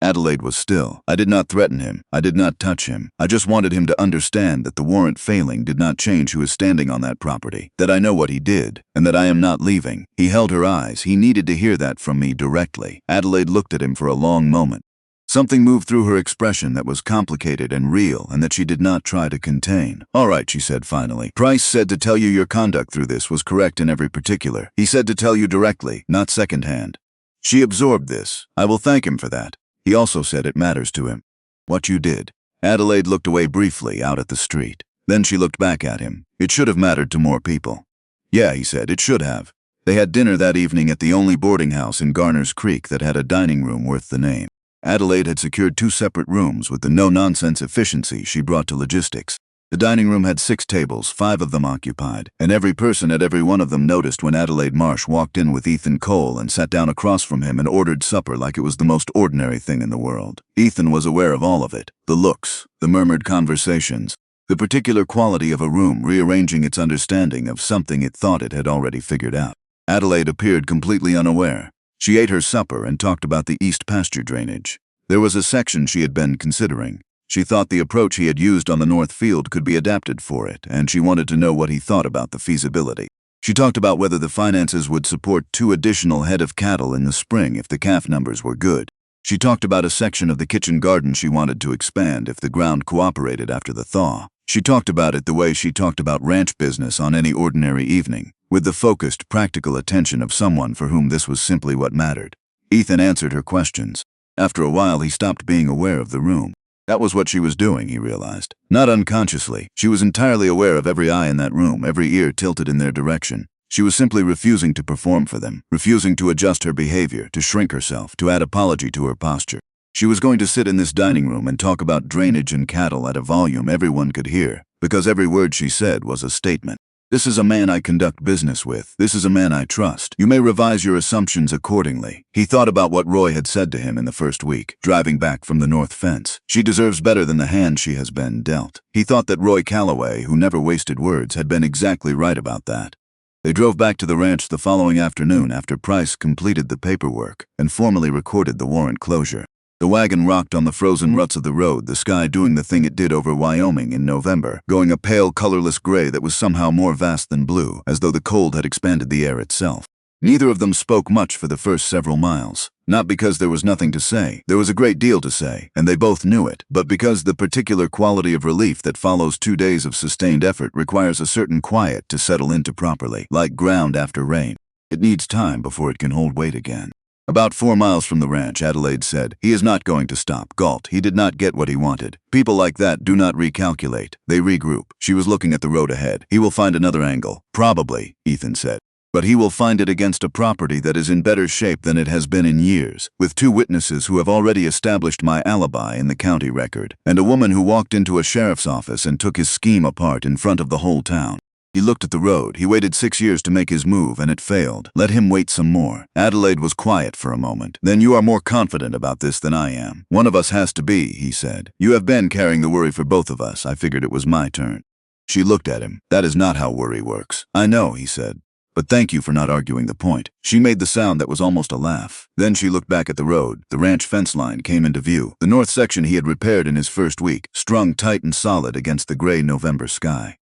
Adelaide was still. I did not threaten him. I did not touch him. I just wanted him to understand that the warrant failing did not change who is standing on that property, that I know what he did, and that I am not leaving. He held her eyes. He needed to hear that from me directly. Adelaide looked at him for a long moment. Something moved through her expression that was complicated and real and that she did not try to contain. "All right," she said finally. "Price said to tell you your conduct through this was correct in every particular. He said to tell you directly, not secondhand." She absorbed this. I will thank him for that. He also said it matters to him. "What you did." Adelaide looked away briefly out at the street. Then she looked back at him. "It should have mattered to more people." "Yeah," he said, "it should have." They had dinner that evening at the only boarding house in Garner's Creek that had a dining room worth the name. Adelaide had secured 2 separate rooms with the no-nonsense efficiency she brought to logistics. The dining room had 6 tables, 5 of them occupied, and every person at every one of them noticed when Adelaide Marsh walked in with Ethan Cole and sat down across from him and ordered supper like it was the most ordinary thing in the world. Ethan was aware of all of it, the looks, the murmured conversations, the particular quality of a room rearranging its understanding of something it thought it had already figured out. Adelaide appeared completely unaware. She ate her supper and talked about the east pasture drainage. There was a section she had been considering. She thought the approach he had used on the north field could be adapted for it, and she wanted to know what he thought about the feasibility. She talked about whether the finances would support 2 additional head of cattle in the spring if the calf numbers were good. She talked about a section of the kitchen garden she wanted to expand if the ground cooperated after the thaw. She talked about it the way she talked about ranch business on any ordinary evening, with the focused, practical attention of someone for whom this was simply what mattered. Ethan answered her questions. After a while, he stopped being aware of the room. That was what she was doing, he realized. Not unconsciously, she was entirely aware of every eye in that room, every ear tilted in their direction. She was simply refusing to perform for them, refusing to adjust her behavior, to shrink herself, to add apology to her posture. She was going to sit in this dining room and talk about drainage and cattle at a volume everyone could hear, because every word she said was a statement. "This is a man I conduct business with. This is a man I trust. You may revise your assumptions accordingly." He thought about what Roy had said to him in the first week, driving back from the north fence. She deserves better than the hand she has been dealt. He thought that Roy Calloway, who never wasted words, had been exactly right about that. They drove back to the ranch the following afternoon after Price completed the paperwork and formally recorded the warrant closure. The wagon rocked on the frozen ruts of the road, the sky doing the thing it did over Wyoming in November, going a pale, colorless gray that was somehow more vast than blue, as though the cold had expanded the air itself. Neither of them spoke much for the first several miles. Not because there was nothing to say. There was a great deal to say, and they both knew it, but because the particular quality of relief that follows 2 days of sustained effort requires a certain quiet to settle into properly, like ground after rain. It needs time before it can hold weight again. About 4 miles from the ranch, Adelaide said, "He is not going to stop." Galt. He did not get what he wanted. People like that do not recalculate. They regroup. She was looking at the road ahead. "He will find another angle." "Probably," Ethan said. "But he will find it against a property that is in better shape than it has been in years, with 2 witnesses who have already established my alibi in the county record, and a woman who walked into a sheriff's office and took his scheme apart in front of the whole town." He looked at the road. He waited 6 years to make his move, and it failed. Let him wait some more. Adelaide was quiet for a moment. "Then you are more confident about this than I am." "One of us has to be," he said. "You have been carrying the worry for both of us. I figured it was my turn." She looked at him. "That is not how worry works." "I know," he said. "But thank you for not arguing the point." She made the sound that was almost a laugh. Then she looked back at the road. The ranch fence line came into view. The north section he had repaired in his first week, strung tight and solid against the gray November sky.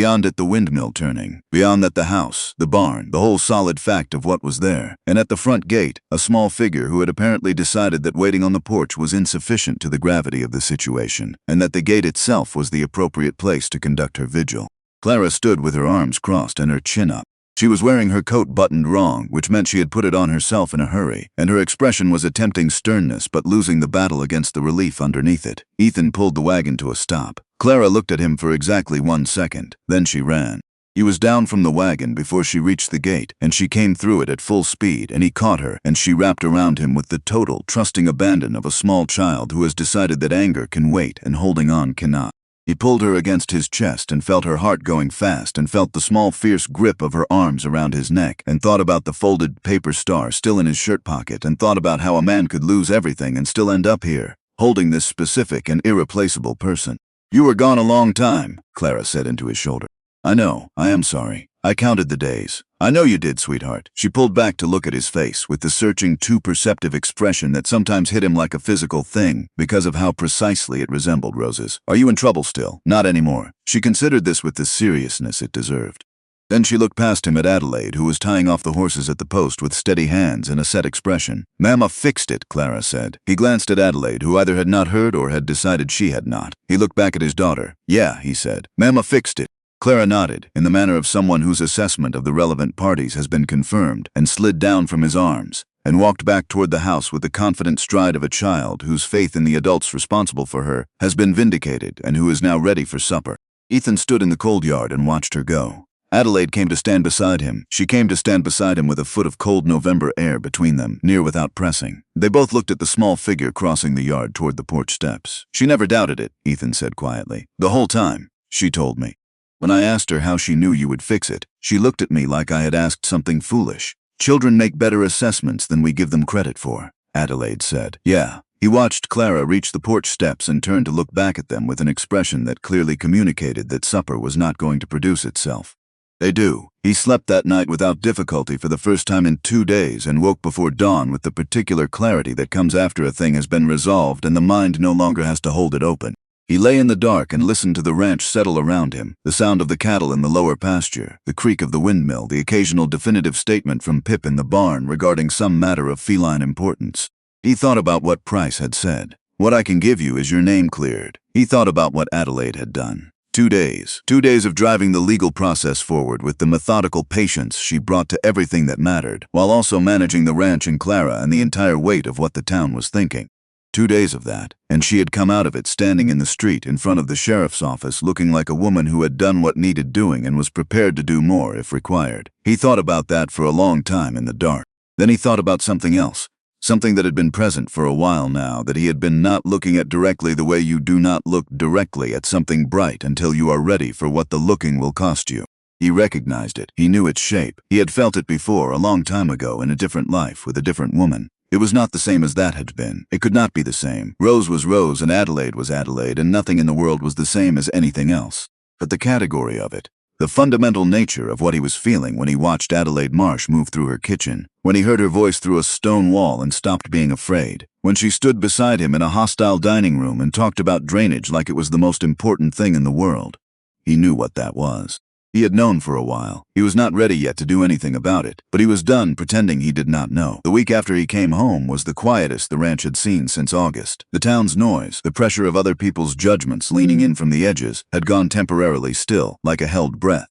Beyond it, the windmill turning. Beyond that, the house, the barn, the whole solid fact of what was there. And at the front gate, a small figure who had apparently decided that waiting on the porch was insufficient to the gravity of the situation, and that the gate itself was the appropriate place to conduct her vigil. Clara stood with her arms crossed and her chin up. She was wearing her coat buttoned wrong, which meant she had put it on herself in a hurry, and her expression was attempting sternness but losing the battle against the relief underneath it. Ethan pulled the wagon to a stop. Clara looked at him for exactly 1 second. Then she ran. He was down from the wagon before she reached the gate, and she came through it at full speed, and he caught her, and she wrapped around him with the total, trusting abandon of a small child who has decided that anger can wait and holding on cannot. He pulled her against his chest and felt her heart going fast and felt the small fierce grip of her arms around his neck and thought about the folded paper star still in his shirt pocket and thought about how a man could lose everything and still end up here, holding this specific and irreplaceable person. "You were gone a long time," Clara said into his shoulder. I know, I am sorry. I counted the days. I know you did, sweetheart. She pulled back to look at his face with the searching, too perceptive expression that sometimes hit him like a physical thing because of how precisely it resembled Rose's. Are you in trouble still? Not anymore. She considered this with the seriousness it deserved. Then she looked past him at Adelaide, who was tying off the horses at the post with steady hands and a set expression. Mama fixed it, Clara said. He glanced at Adelaide, who either had not heard or had decided she had not. He looked back at his daughter. Yeah, he said. Mama fixed it. Clara nodded, in the manner of someone whose assessment of the relevant parties has been confirmed, and slid down from his arms, and walked back toward the house with the confident stride of a child whose faith in the adults responsible for her has been vindicated and who is now ready for supper. Ethan stood in the cold yard and watched her go. Adelaide came to stand beside him. She came to stand beside him with a foot of cold November air between them, near without pressing. They both looked at the small figure crossing the yard toward the porch steps. She never doubted it, Ethan said quietly. The whole time, she told me. When I asked her how she knew you would fix it, she looked at me like I had asked something foolish. Children make better assessments than we give them credit for, Adelaide said. Yeah. He watched Clara reach the porch steps and turned to look back at them with an expression that clearly communicated that supper was not going to produce itself. They do. He slept that night without difficulty for the first time in 2 days and woke before dawn with the particular clarity that comes after a thing has been resolved and the mind no longer has to hold it open. He lay in the dark and listened to the ranch settle around him, the sound of the cattle in the lower pasture, the creak of the windmill, the occasional definitive statement from Pip in the barn regarding some matter of feline importance. He thought about what Price had said. What I can give you is your name cleared. He thought about what Adelaide had done. 2 days. 2 days of driving the legal process forward with the methodical patience she brought to everything that mattered, while also managing the ranch and Clara and the entire weight of what the town was thinking. 2 days of that, and she had come out of it standing in the street in front of the sheriff's office looking like a woman who had done what needed doing and was prepared to do more if required. He thought about that for a long time in the dark. Then he thought about something else, something that had been present for a while now, that he had been not looking at directly the way you do not look directly at something bright until you are ready for what the looking will cost you. He recognized it. He knew its shape. He had felt it before, a long time ago, in a different life, with a different woman. It was not the same as that had been. It could not be the same. Rose was Rose and Adelaide was Adelaide, and nothing in the world was the same as anything else. But the category of it, the fundamental nature of what he was feeling when he watched Adelaide Marsh move through her kitchen, when he heard her voice through a stone wall and stopped being afraid, when she stood beside him in a hostile dining room and talked about drainage like it was the most important thing in the world. He knew what that was. He had known for a while. He was not ready yet to do anything about it, but he was done pretending he did not know. The week after he came home was the quietest the ranch had seen since August. The town's noise, the pressure of other people's judgments leaning in from the edges, had gone temporarily still, like a held breath.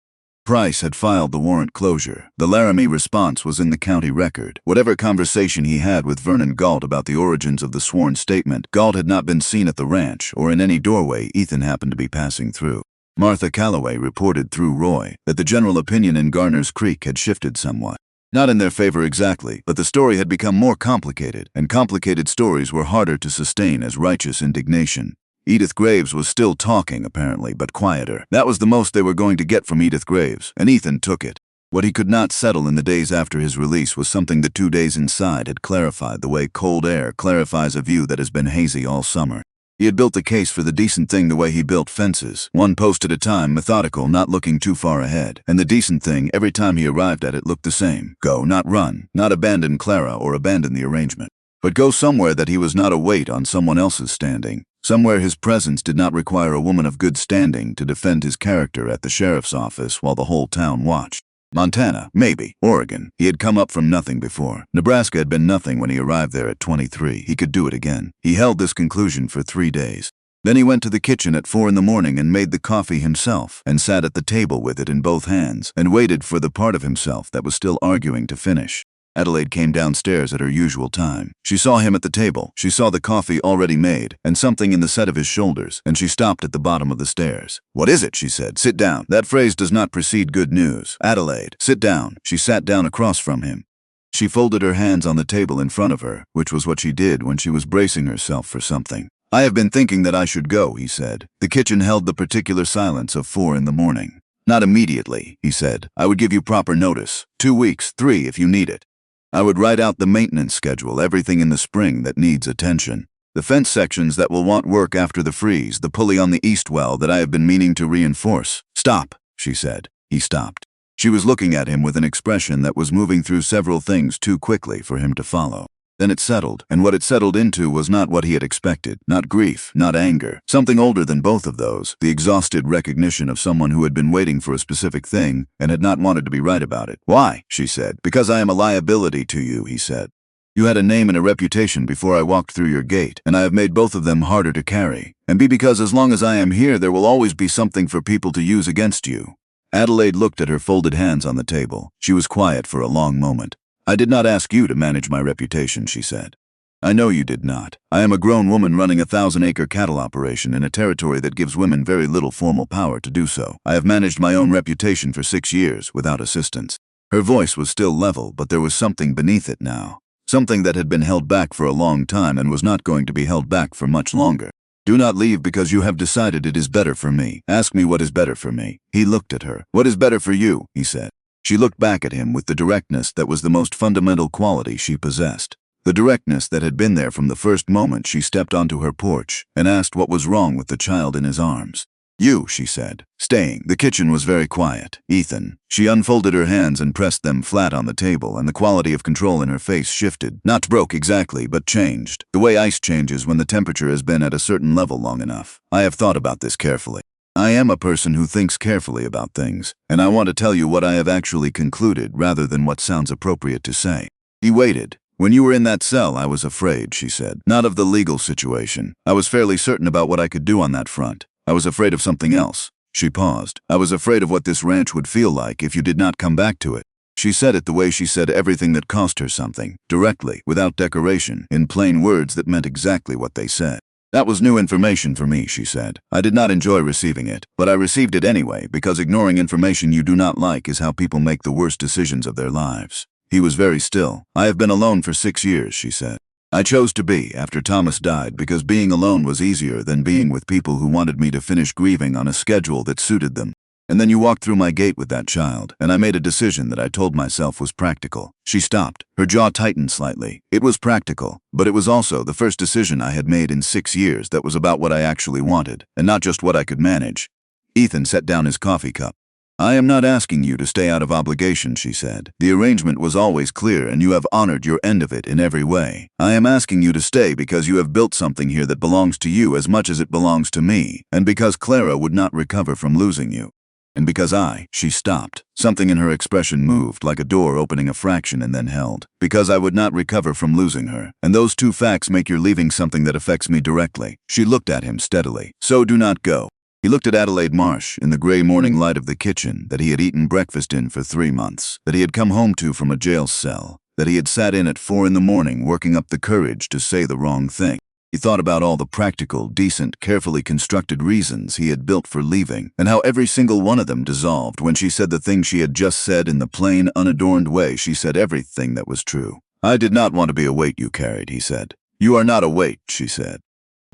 Price had filed the warrant closure. The Laramie response was in the county record. Whatever conversation he had with Vernon Galt about the origins of the sworn statement, Galt had not been seen at the ranch or in any doorway Ethan happened to be passing through. Martha Calloway reported through Roy that the general opinion in Garner's Creek had shifted somewhat. Not in their favor exactly, but the story had become more complicated, and complicated stories were harder to sustain as righteous indignation. Edith Graves was still talking, apparently, but quieter. That was the most they were going to get from Edith Graves, and Ethan took it. What he could not settle in the days after his release was something the 2 days inside had clarified the way cold air clarifies a view that has been hazy all summer. He had built the case for the decent thing the way he built fences, one post at a time, methodical, not looking too far ahead. And the decent thing, every time he arrived at it, looked the same. Go, not run, not abandon Clara or abandon the arrangement, but go somewhere that he was not a weight on someone else's standing, somewhere his presence did not require a woman of good standing to defend his character at the sheriff's office while the whole town watched. Montana, maybe. Oregon. He had come up from nothing before. Nebraska had been nothing when he arrived there at 23. He could do it again. He held this conclusion for 3 days. Then he went to the kitchen at 4 in the morning and made the coffee himself, and sat at the table with it in both hands, and waited for the part of himself that was still arguing to finish. Adelaide came downstairs at her usual time. She saw him at the table. She saw the coffee already made, and something in the set of his shoulders, and she stopped at the bottom of the stairs. "What is it?" she said. "Sit down." That phrase does not precede good news. "Adelaide, sit down." She sat down across from him. She folded her hands on the table in front of her, which was what she did when she was bracing herself for something. "I have been thinking that I should go," he said. The kitchen held the particular silence of 4 in the morning. "Not immediately," he said. "I would give you proper notice. 2 weeks, 3 if you need it. I would write out the maintenance schedule, everything in the spring that needs attention. The fence sections that will want work after the freeze, the pulley on the east well that I have been meaning to reinforce." "Stop," she said. He stopped. She was looking at him with an expression that was moving through several things too quickly for him to follow. Then it settled, and what it settled into was not what he had expected. Not grief, not anger. Something older than both of those. The exhausted recognition of someone who had been waiting for a specific thing and had not wanted to be right about it. Why? She said. Because I am a liability to you, he said. You had a name and a reputation before I walked through your gate, and I have made both of them harder to carry. And because as long as I am here, there will always be something for people to use against you. Adelaide looked at her folded hands on the table. She was quiet for a long moment. I did not ask you to manage my reputation, she said. I know you did not. I am a grown woman running a 1,000-acre cattle operation in a territory that gives women very little formal power to do so. I have managed my own reputation for 6 years without assistance. Her voice was still level, but there was something beneath it now. Something that had been held back for a long time and was not going to be held back for much longer. Do not leave because you have decided it is better for me. Ask me what is better for me. He looked at her. What is better for you? He said. She looked back at him with the directness that was the most fundamental quality she possessed. The directness that had been there from the first moment she stepped onto her porch and asked what was wrong with the child in his arms. You, she said, staying. The kitchen was very quiet. Ethan. She unfolded her hands and pressed them flat on the table, and the quality of control in her face shifted. Not broke exactly, but changed. The way ice changes when the temperature has been at a certain level long enough. I have thought about this carefully. I am a person who thinks carefully about things, and I want to tell you what I have actually concluded rather than what sounds appropriate to say. He waited. When you were in that cell, I was afraid, she said. Not of the legal situation. I was fairly certain about what I could do on that front. I was afraid of something else. She paused. I was afraid of what this ranch would feel like if you did not come back to it. She said it the way she said everything that cost her something, directly, without decoration, in plain words that meant exactly what they said. That was new information for me, she said. I did not enjoy receiving it, but I received it anyway because ignoring information you do not like is how people make the worst decisions of their lives. He was very still. I have been alone for 6 years, she said. I chose to be after Thomas died because being alone was easier than being with people who wanted me to finish grieving on a schedule that suited them. And then you walked through my gate with that child, and I made a decision that I told myself was practical. She stopped. Her jaw tightened slightly. It was practical, but it was also the first decision I had made in 6 years that was about what I actually wanted, and not just what I could manage. Ethan set down his coffee cup. I am not asking you to stay out of obligation, she said. The arrangement was always clear, and you have honored your end of it in every way. I am asking you to stay because you have built something here that belongs to you as much as it belongs to me, and because Clara would not recover from losing you. And because she stopped. Something in her expression moved, like a door opening a fraction and then held. Because I would not recover from losing her. And those two facts make your leaving something that affects me directly. She looked at him steadily. So do not go. He looked at Adelaide Marsh in the gray morning light of the kitchen that he had eaten breakfast in for 3 months, that he had come home to from a jail cell, that he had sat in at 4 in the morning working up the courage to say the wrong thing. He thought about all the practical, decent, carefully constructed reasons he had built for leaving, and how every single one of them dissolved when she said the thing she had just said in the plain, unadorned way she said everything that was true. I did not want to be a weight you carried, he said. You are not a weight, she said.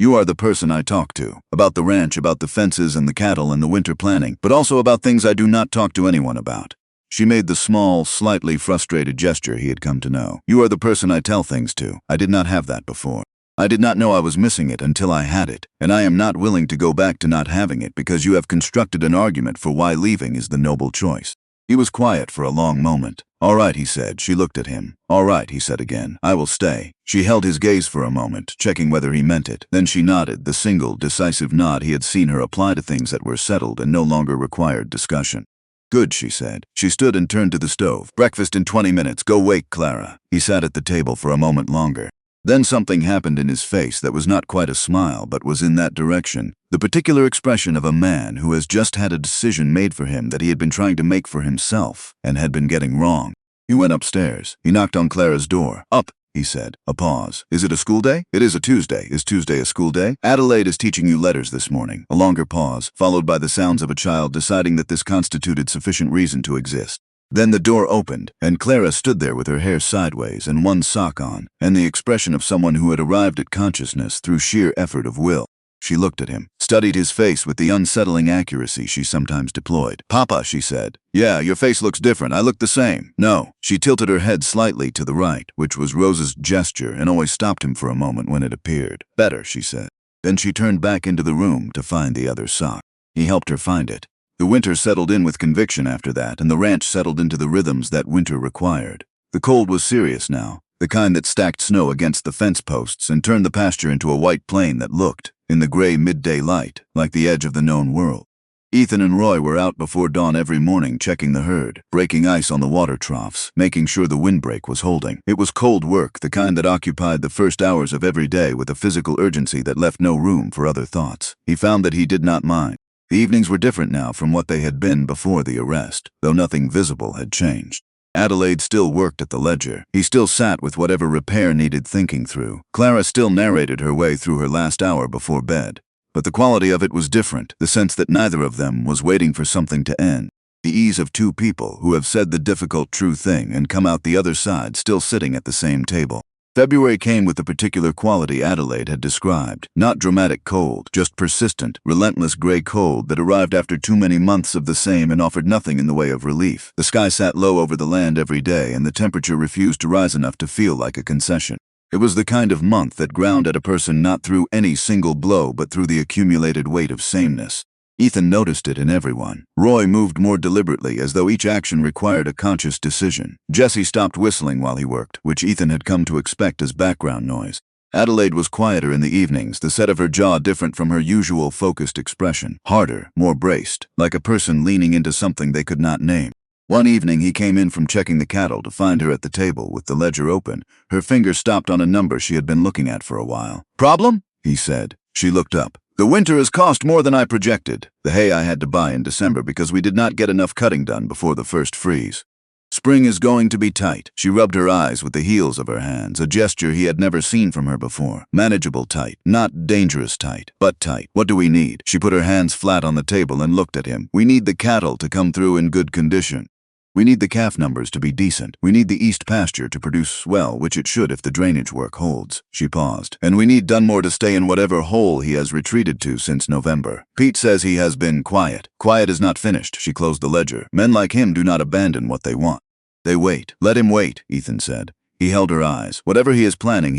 You are the person I talk to, about the ranch, about the fences and the cattle and the winter planning, but also about things I do not talk to anyone about. She made the small, slightly frustrated gesture he had come to know. You are the person I tell things to. I did not have that before. I did not know I was missing it until I had it, and I am not willing to go back to not having it because you have constructed an argument for why leaving is the noble choice. He was quiet for a long moment. All right, he said. She looked at him. All right, he said again. I will stay. She held his gaze for a moment, checking whether he meant it. Then she nodded, the single, decisive nod he had seen her apply to things that were settled and no longer required discussion. Good, she said. She stood and turned to the stove. Breakfast in 20 minutes. Go wake Clara. He sat at the table for a moment longer. Then something happened in his face that was not quite a smile, but was in that direction. The particular expression of a man who has just had a decision made for him that he had been trying to make for himself and had been getting wrong. He went upstairs. He knocked on Clara's door. Up, he said. A pause. Is it a school day? It is a Tuesday. Is Tuesday a school day? Adelaide is teaching you letters this morning. A longer pause, followed by the sounds of a child deciding that this constituted sufficient reason to exist. Then the door opened, and Clara stood there with her hair sideways and one sock on, and the expression of someone who had arrived at consciousness through sheer effort of will. She looked at him, studied his face with the unsettling accuracy she sometimes deployed. Papa, she said. Yeah, your face looks different. I look the same. No. She tilted her head slightly to the right, which was Rose's gesture and always stopped him for a moment when it appeared. Better, she said. Then she turned back into the room to find the other sock. He helped her find it. The winter settled in with conviction after that, and the ranch settled into the rhythms that winter required. The cold was serious now, the kind that stacked snow against the fence posts and turned the pasture into a white plain that looked, in the gray midday light, like the edge of the known world. Ethan and Roy were out before dawn every morning checking the herd, breaking ice on the water troughs, making sure the windbreak was holding. It was cold work, the kind that occupied the first hours of every day with a physical urgency that left no room for other thoughts. He found that he did not mind. The evenings were different now from what they had been before the arrest, though nothing visible had changed. Adelaide still worked at the ledger. He still sat with whatever repair needed thinking through. Clara still narrated her way through her last hour before bed. But the quality of it was different, the sense that neither of them was waiting for something to end. The ease of two people who have said the difficult true thing and come out the other side still sitting at the same table. February came with the particular quality Adelaide had described. Not dramatic cold, just persistent, relentless gray cold that arrived after too many months of the same and offered nothing in the way of relief. The sky sat low over the land every day, and the temperature refused to rise enough to feel like a concession. It was the kind of month that ground at a person not through any single blow but through the accumulated weight of sameness. Ethan noticed it in everyone. Roy moved more deliberately, as though each action required a conscious decision. Jessie stopped whistling while he worked, which Ethan had come to expect as background noise. Adelaide was quieter in the evenings, the set of her jaw different from her usual focused expression. Harder, more braced, like a person leaning into something they could not name. One evening he came in from checking the cattle to find her at the table with the ledger open. Her finger stopped on a number she had been looking at for a while. "Problem?" he said. She looked up. "The winter has cost more than I projected. The hay I had to buy in December because we did not get enough cutting done before the first freeze. Spring is going to be tight." She rubbed her eyes with the heels of her hands, a gesture he had never seen from her before. Manageable tight, not dangerous tight, but tight. "What do we need?" She put her hands flat on the table and looked at him. "We need the cattle to come through in good condition. We need the calf numbers to be decent. We need the east pasture to produce well, which it should if the drainage work holds." She paused. "And we need Dunmore to stay in whatever hole he has retreated to since November. Pete says he has been quiet. Quiet is not finished." She closed the ledger. "Men like him do not abandon what they want. They wait." "Let him wait," Ethan said. He held her eyes. "Whatever he is planning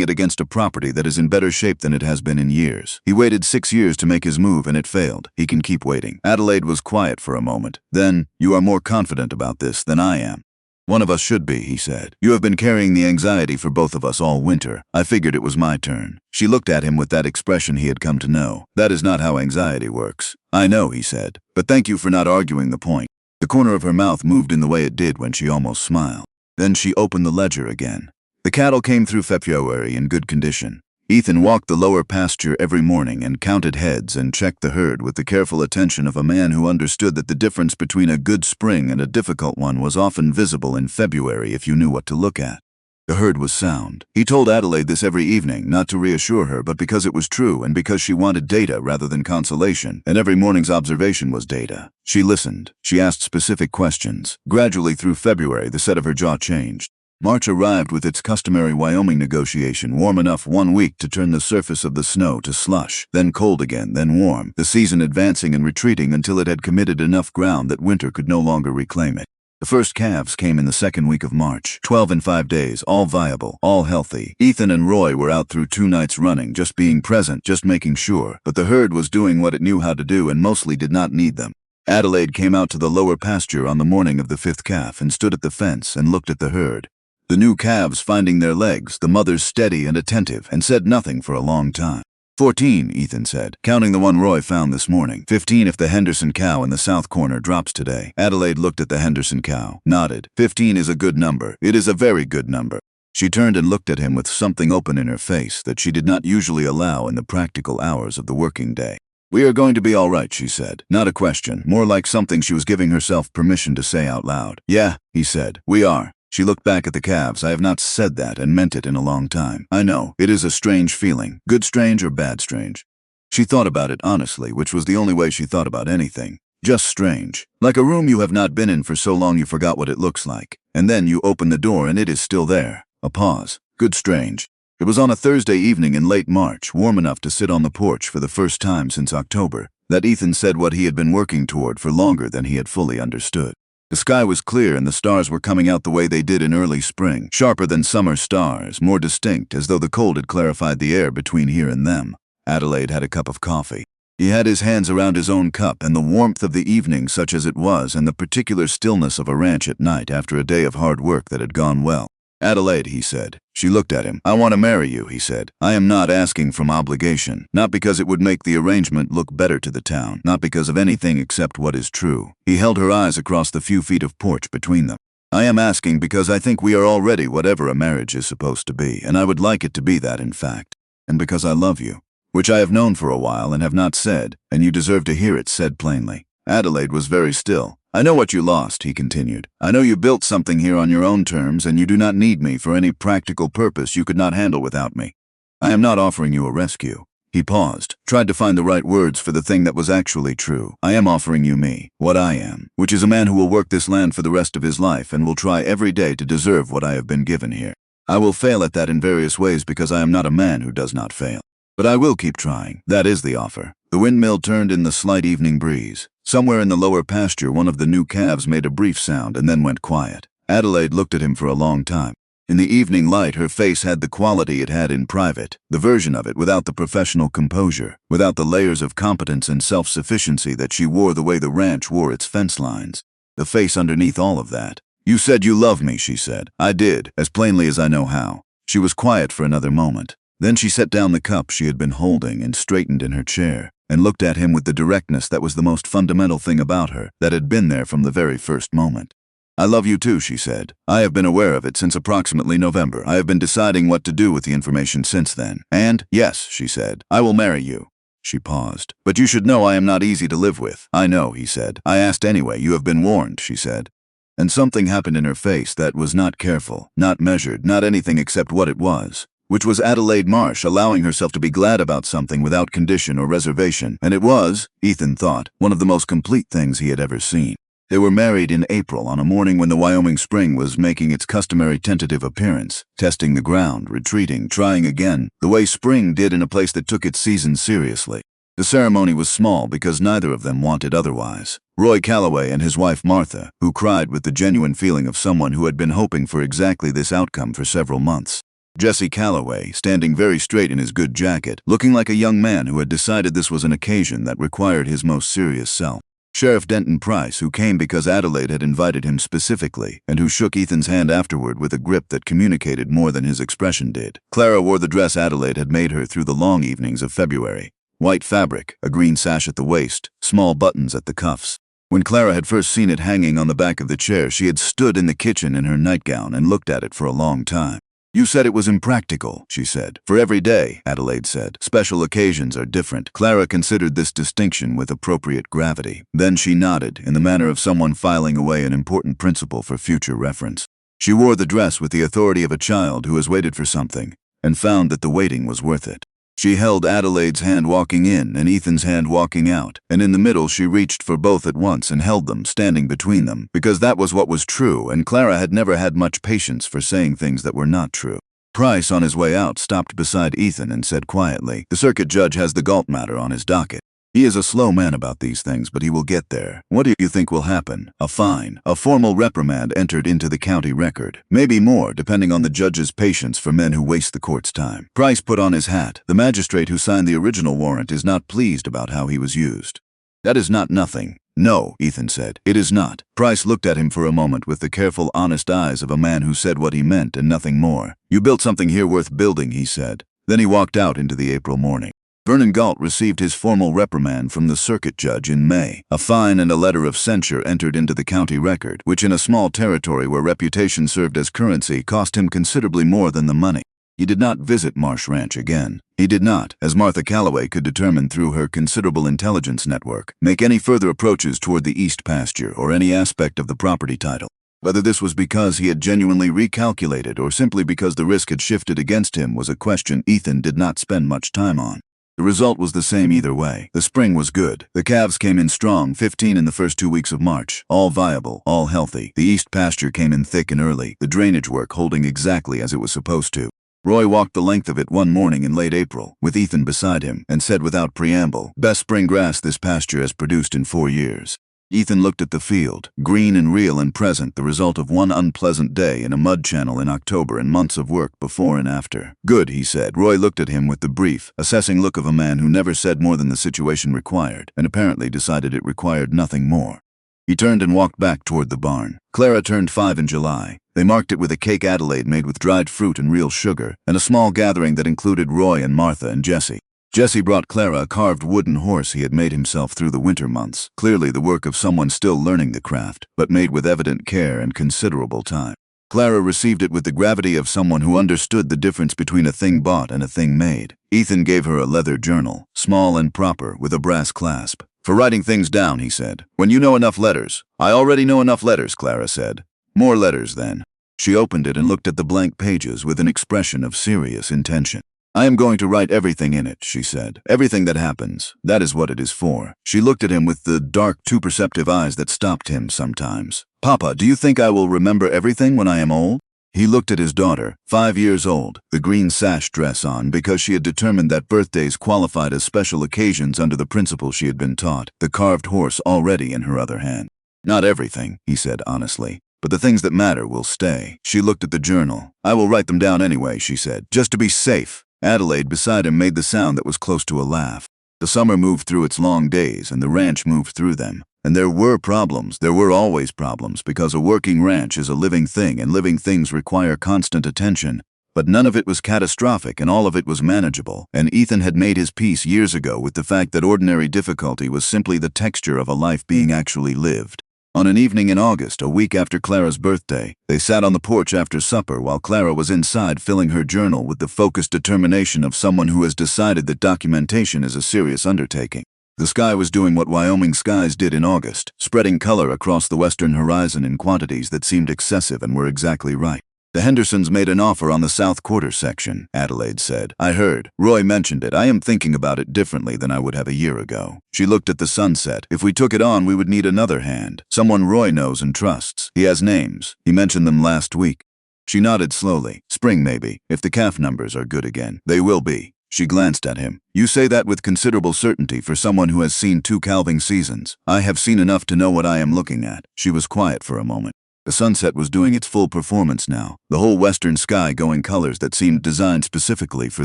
it against a property that is in better shape than it has been in years. He waited 6 years to make his move and it failed. He can keep waiting." Adelaide was quiet for a moment. Then, "You are more confident about this than I am." "One of us should be," he said. "You have been carrying the anxiety for both of us all winter. I figured it was my turn." She looked at him with that expression he had come to know. "That is not how anxiety works." "I know," he said. "But thank you for not arguing the point." The corner of her mouth moved in the way it did when she almost smiled. Then she opened the ledger again. The cattle came through February in good condition. Ethan walked the lower pasture every morning and counted heads and checked the herd with the careful attention of a man who understood that the difference between a good spring and a difficult one was often visible in February if you knew what to look at. The herd was sound. He told Adelaide this every evening, not to reassure her, but because it was true and because she wanted data rather than consolation, and every morning's observation was data. She listened. She asked specific questions. Gradually through February, the set of her jaw changed. March arrived with its customary Wyoming negotiation, warm enough 1 week to turn the surface of the snow to slush, then cold again, then warm, the season advancing and retreating until it had committed enough ground that winter could no longer reclaim it. The first calves came in the second week of March, 12 in 5 days, all viable, all healthy. Ethan and Roy were out through 2 nights running, just being present, just making sure. But the herd was doing what it knew how to do and mostly did not need them. Adelaide came out to the lower pasture on the morning of the 5th calf and stood at the fence and looked at the herd. The new calves finding their legs, the mothers steady and attentive, and said nothing for a long time. 14, Ethan said, counting the one Roy found this morning. 15 if the Henderson cow in the south corner drops today. Adelaide looked at the Henderson cow, nodded. 15 is a good number. It is a very good number. She turned and looked at him with something open in her face that she did not usually allow in the practical hours of the working day. "We are going to be all right," she said. Not a question, more like something she was giving herself permission to say out loud. "Yeah," he said, "we are." She looked back at the calves. "I have not said that and meant it in a long time. I know, it is a strange feeling. Good strange or bad strange?" She thought about it honestly, which was the only way she thought about anything. Just strange. Like a room you have not been in for so long you forgot what it looks like. And then you open the door and it is still there. A pause. Good strange. It was on a Thursday evening in late March, warm enough to sit on the porch for the first time since October, that Ethan said what he had been working toward for longer than he had fully understood. The sky was clear and the stars were coming out the way they did in early spring, sharper than summer stars, more distinct, as though the cold had clarified the air between here and them. Adelaide had a cup of coffee. He had his hands around his own cup, and the warmth of the evening, such as it was, and the particular stillness of a ranch at night after a day of hard work that had gone well. "Adelaide," he said. She looked at him. "I want to marry you," he said. "I am not asking from obligation, not because it would make the arrangement look better to the town, not because of anything except what is true." He held her eyes across the few feet of porch between them. "I am asking because I think we are already whatever a marriage is supposed to be, and I would like it to be that, in fact. And because I love you, which I have known for a while and have not said, and you deserve to hear it said plainly." Adelaide was very still. "I know what you lost," he continued. "I know you built something here on your own terms, and you do not need me for any practical purpose you could not handle without me. I am not offering you a rescue." He paused, tried to find the right words for the thing that was actually true. "I am offering you me, what I am, which is a man who will work this land for the rest of his life and will try every day to deserve what I have been given here. I will fail at that in various ways because I am not a man who does not fail. But I will keep trying. That is the offer." The windmill turned in the slight evening breeze. Somewhere in the lower pasture, one of the new calves made a brief sound and then went quiet. Adelaide looked at him for a long time. In the evening light, her face had the quality it had in private, the version of it without the professional composure, without the layers of competence and self-sufficiency that she wore the way the ranch wore its fence lines. The face underneath all of that. "You said you loved me," she said. "I did, as plainly as I know how." She was quiet for another moment. Then she set down the cup she had been holding and straightened in her chair, and looked at him with the directness that was the most fundamental thing about her, that had been there from the very first moment. "I love you too," she said. "I have been aware of it since approximately November. I have been deciding what to do with the information since then. And, yes," she said, "I will marry you." She paused. "But you should know I am not easy to live with." "I know," he said. "I asked anyway. You have been warned," she said. And something happened in her face that was not careful, not measured, not anything except what it was. Which was Adelaide Marsh allowing herself to be glad about something without condition or reservation, and it was, Ethan thought, one of the most complete things he had ever seen. They were married in April on a morning when the Wyoming spring was making its customary tentative appearance, testing the ground, retreating, trying again, the way spring did in a place that took its season seriously. The ceremony was small because neither of them wanted otherwise. Roy Calloway and his wife Martha, who cried with the genuine feeling of someone who had been hoping for exactly this outcome for several months. Jesse Calloway, standing very straight in his good jacket, looking like a young man who had decided this was an occasion that required his most serious self. Sheriff Denton Price, who came because Adelaide had invited him specifically, and who shook Ethan's hand afterward with a grip that communicated more than his expression did. Clara wore the dress Adelaide had made her through the long evenings of February. White fabric, a green sash at the waist, small buttons at the cuffs. When Clara had first seen it hanging on the back of the chair, she had stood in the kitchen in her nightgown and looked at it for a long time. "You said it was impractical," she said. "For every day," Adelaide said. "Special occasions are different." Clara considered this distinction with appropriate gravity. Then she nodded, in the manner of someone filing away an important principle for future reference. She wore the dress with the authority of a child who has waited for something, and found that the waiting was worth it. She held Adelaide's hand walking in and Ethan's hand walking out, and in the middle she reached for both at once and held them, standing between them, because that was what was true, and Clara had never had much patience for saying things that were not true. Price, on his way out, stopped beside Ethan and said quietly, "The circuit judge has the Galt matter on his docket. He is a slow man about these things, but he will get there. What do you think will happen? A fine, a formal reprimand entered into the county record. Maybe more, depending on the judge's patience for men who waste the court's time." Price put on his hat. The magistrate who signed the original warrant is not pleased about how he was used. "That is not nothing." "No," Ethan said. "It is not." Price looked at him for a moment with the careful, honest eyes of a man who said what he meant and nothing more. "You built something here worth building," he said. Then he walked out into the April morning. Vernon Galt received his formal reprimand from the circuit judge in May. A fine and a letter of censure entered into the county record, which in a small territory where reputation served as currency cost him considerably more than the money. He did not visit Marsh Ranch again. He did not, as Martha Calloway could determine through her considerable intelligence network, make any further approaches toward the east pasture or any aspect of the property title. Whether this was because he had genuinely recalculated or simply because the risk had shifted against him was a question Ethan did not spend much time on. The result was the same either way. The spring was good. The calves came in strong, 15 in the first 2 weeks of March. All viable, all healthy. The east pasture came in thick and early, the drainage work holding exactly as it was supposed to. Roy walked the length of it one morning in late April, with Ethan beside him, and said without preamble, "Best spring grass this pasture has produced in 4 years." Ethan looked at the field, green and real and present, the result of one unpleasant day in a mud channel in October and months of work before and after. Good, he said. Roy looked at him with the brief, assessing look of a man who never said more than the situation required, and apparently decided it required nothing more. He turned and walked back toward the barn. Clara turned 5 in July. They marked it with a cake Adelaide made with dried fruit and real sugar, and a small gathering that included Roy and Martha and Jessie. Jessie brought Clara a carved wooden horse he had made himself through the winter months, clearly the work of someone still learning the craft, but made with evident care and considerable time. Clara received it with the gravity of someone who understood the difference between a thing bought and a thing made. Ethan gave her a leather journal, small and proper, with a brass clasp. For writing things down, he said. When you know enough letters. I already know enough letters, Clara said. More letters, then. She opened it and looked at the blank pages with an expression of serious intention. I am going to write everything in it, she said. Everything that happens. That is what it is for. She looked at him with the dark, too perceptive eyes that stopped him sometimes. Papa, do you think I will remember everything when I am old? He looked at his daughter, 5 years old, the green sash dress on because she had determined that birthdays qualified as special occasions under the principle she had been taught, the carved horse already in her other hand. Not everything, he said honestly. But the things that matter will stay. She looked at the journal. I will write them down anyway, she said, just to be safe. Adelaide beside him made the sound that was close to a laugh. The summer moved through its long days, and the ranch moved through them. And there were problems. There were always problems, because a working ranch is a living thing, and living things require constant attention. But none of it was catastrophic, and all of it was manageable. And Ethan had made his peace years ago with the fact that ordinary difficulty was simply the texture of a life being actually lived. On an evening in August, a week after Clara's birthday, they sat on the porch after supper while Clara was inside filling her journal with the focused determination of someone who has decided that documentation is a serious undertaking. The sky was doing what Wyoming skies did in August, spreading color across the western horizon in quantities that seemed excessive and were exactly right. The Hendersons made an offer on the South Quarter section, Adelaide said. I heard. Roy mentioned it. I am thinking about it differently than I would have a year ago. She looked at the sunset. If we took it on, we would need another hand. Someone Roy knows and trusts. He has names. He mentioned them last week. She nodded slowly. Spring, maybe. If the calf numbers are good again. They will be. She glanced at him. You say that with considerable certainty for someone who has seen 2 calving seasons. I have seen enough to know what I am looking at. She was quiet for a moment. The sunset was doing its full performance now, the whole western sky going colors that seemed designed specifically for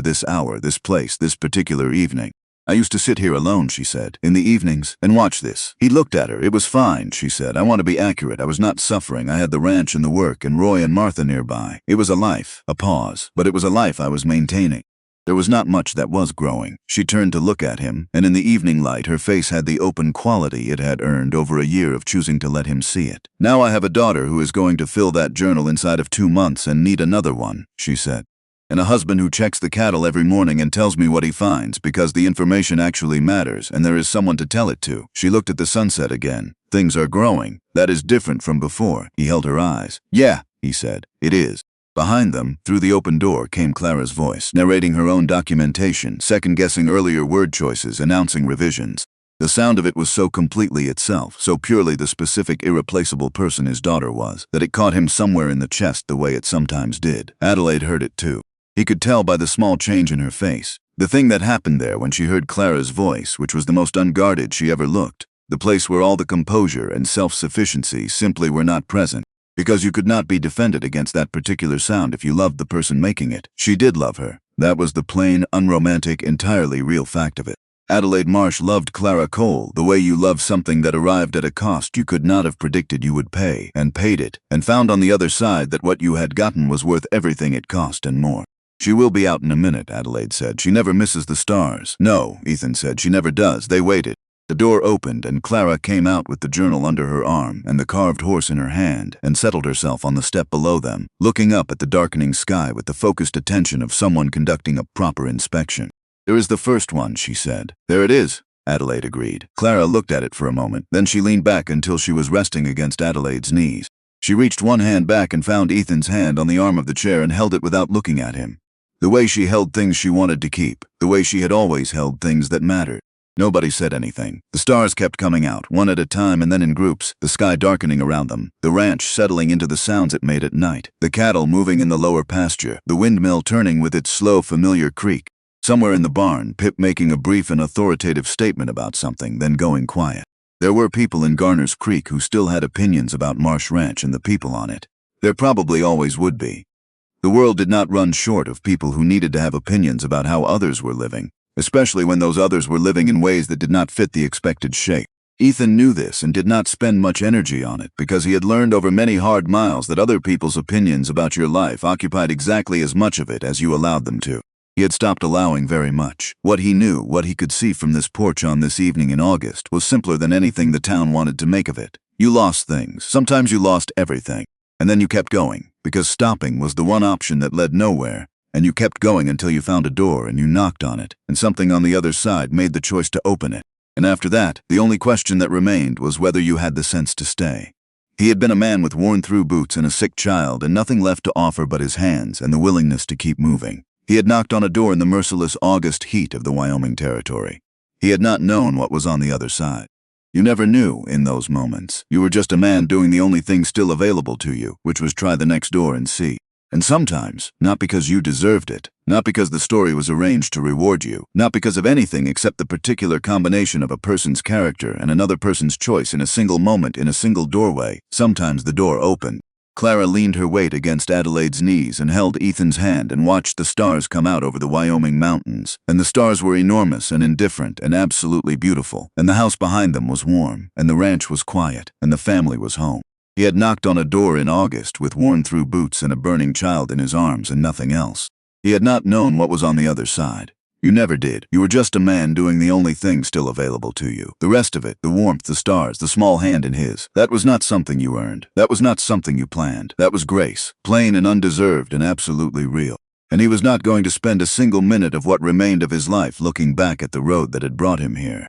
this hour, this place, this particular evening. I used to sit here alone, she said, in the evenings, and watch this. He looked at her. It was fine, she said. I want to be accurate. I was not suffering. I had the ranch and the work, and Roy and Martha nearby. It was a life, a pause, but it was a life I was maintaining. There was not much that was growing. She turned to look at him, and in the evening light her face had the open quality it had earned over a year of choosing to let him see it. Now I have a daughter who is going to fill that journal inside of 2 months and need another one, she said. And a husband who checks the cattle every morning and tells me what he finds because the information actually matters and there is someone to tell it to. She looked at the sunset again. Things are growing. That is different from before. He held her eyes. Yeah, he said. It is. Behind them, through the open door, came Clara's voice, narrating her own documentation, second-guessing earlier word choices, announcing revisions. The sound of it was so completely itself, so purely the specific, irreplaceable person his daughter was, that it caught him somewhere in the chest the way it sometimes did. Adelaide heard it too. He could tell by the small change in her face. The thing that happened there when she heard Clara's voice, which was the most unguarded she ever looked, the place where all the composure and self-sufficiency simply were not present. Because you could not be defended against that particular sound if you loved the person making it. She did love her. That was the plain, unromantic, entirely real fact of it. Adelaide Marsh loved Clara Cole the way you love something that arrived at a cost you could not have predicted you would pay, and paid it, and found on the other side that what you had gotten was worth everything it cost and more. She will be out in a minute, Adelaide said. She never misses the stars. No, Ethan said, she never does. They waited. The door opened, and Clara came out with the journal under her arm and the carved horse in her hand, and settled herself on the step below them, looking up at the darkening sky with the focused attention of someone conducting a proper inspection. There is the first one, she said. There it is, Adelaide agreed. Clara looked at it for a moment, then she leaned back until she was resting against Adelaide's knees. She reached one hand back and found Ethan's hand on the arm of the chair and held it without looking at him. The way she held things she wanted to keep, the way she had always held things that mattered. Nobody said anything. The stars kept coming out, one at a time and then in groups, the sky darkening around them, the ranch settling into the sounds it made at night, the cattle moving in the lower pasture, the windmill turning with its slow, familiar creak. Somewhere in the barn, Pip making a brief and authoritative statement about something, then going quiet. There were people in Garner's Creek who still had opinions about Marsh Ranch and the people on it. There probably always would be. The world did not run short of people who needed to have opinions about how others were living, especially when those others were living in ways that did not fit the expected shape. Ethan knew this and did not spend much energy on it because he had learned over many hard miles that other people's opinions about your life occupied exactly as much of it as you allowed them to. He had stopped allowing very much. What he knew, what he could see from this porch on this evening in August, was simpler than anything the town wanted to make of it. You lost things. Sometimes you lost everything. And then you kept going, because stopping was the one option that led nowhere. And you kept going until you found a door and you knocked on it, and something on the other side made the choice to open it. And after that, the only question that remained was whether you had the sense to stay. He had been a man with worn-through boots and a sick child and nothing left to offer but his hands and the willingness to keep moving. He had knocked on a door in the merciless August heat of the Wyoming Territory. He had not known what was on the other side. You never knew in those moments. You were just a man doing the only thing still available to you, which was try the next door and see. And sometimes, not because you deserved it, not because the story was arranged to reward you, not because of anything except the particular combination of a person's character and another person's choice in a single moment in a single doorway, sometimes the door opened. Clara leaned her weight against Adelaide's knees and held Ethan's hand and watched the stars come out over the Wyoming mountains. And the stars were enormous and indifferent and absolutely beautiful. And the house behind them was warm, and the ranch was quiet, and the family was home. He had knocked on a door in August with worn-through boots and a burning child in his arms and nothing else. He had not known what was on the other side. You never did. You were just a man doing the only thing still available to you. The rest of it, the warmth, the stars, the small hand in his, that was not something you earned. That was not something you planned. That was grace, plain and undeserved and absolutely real. And he was not going to spend a single minute of what remained of his life looking back at the road that had brought him here.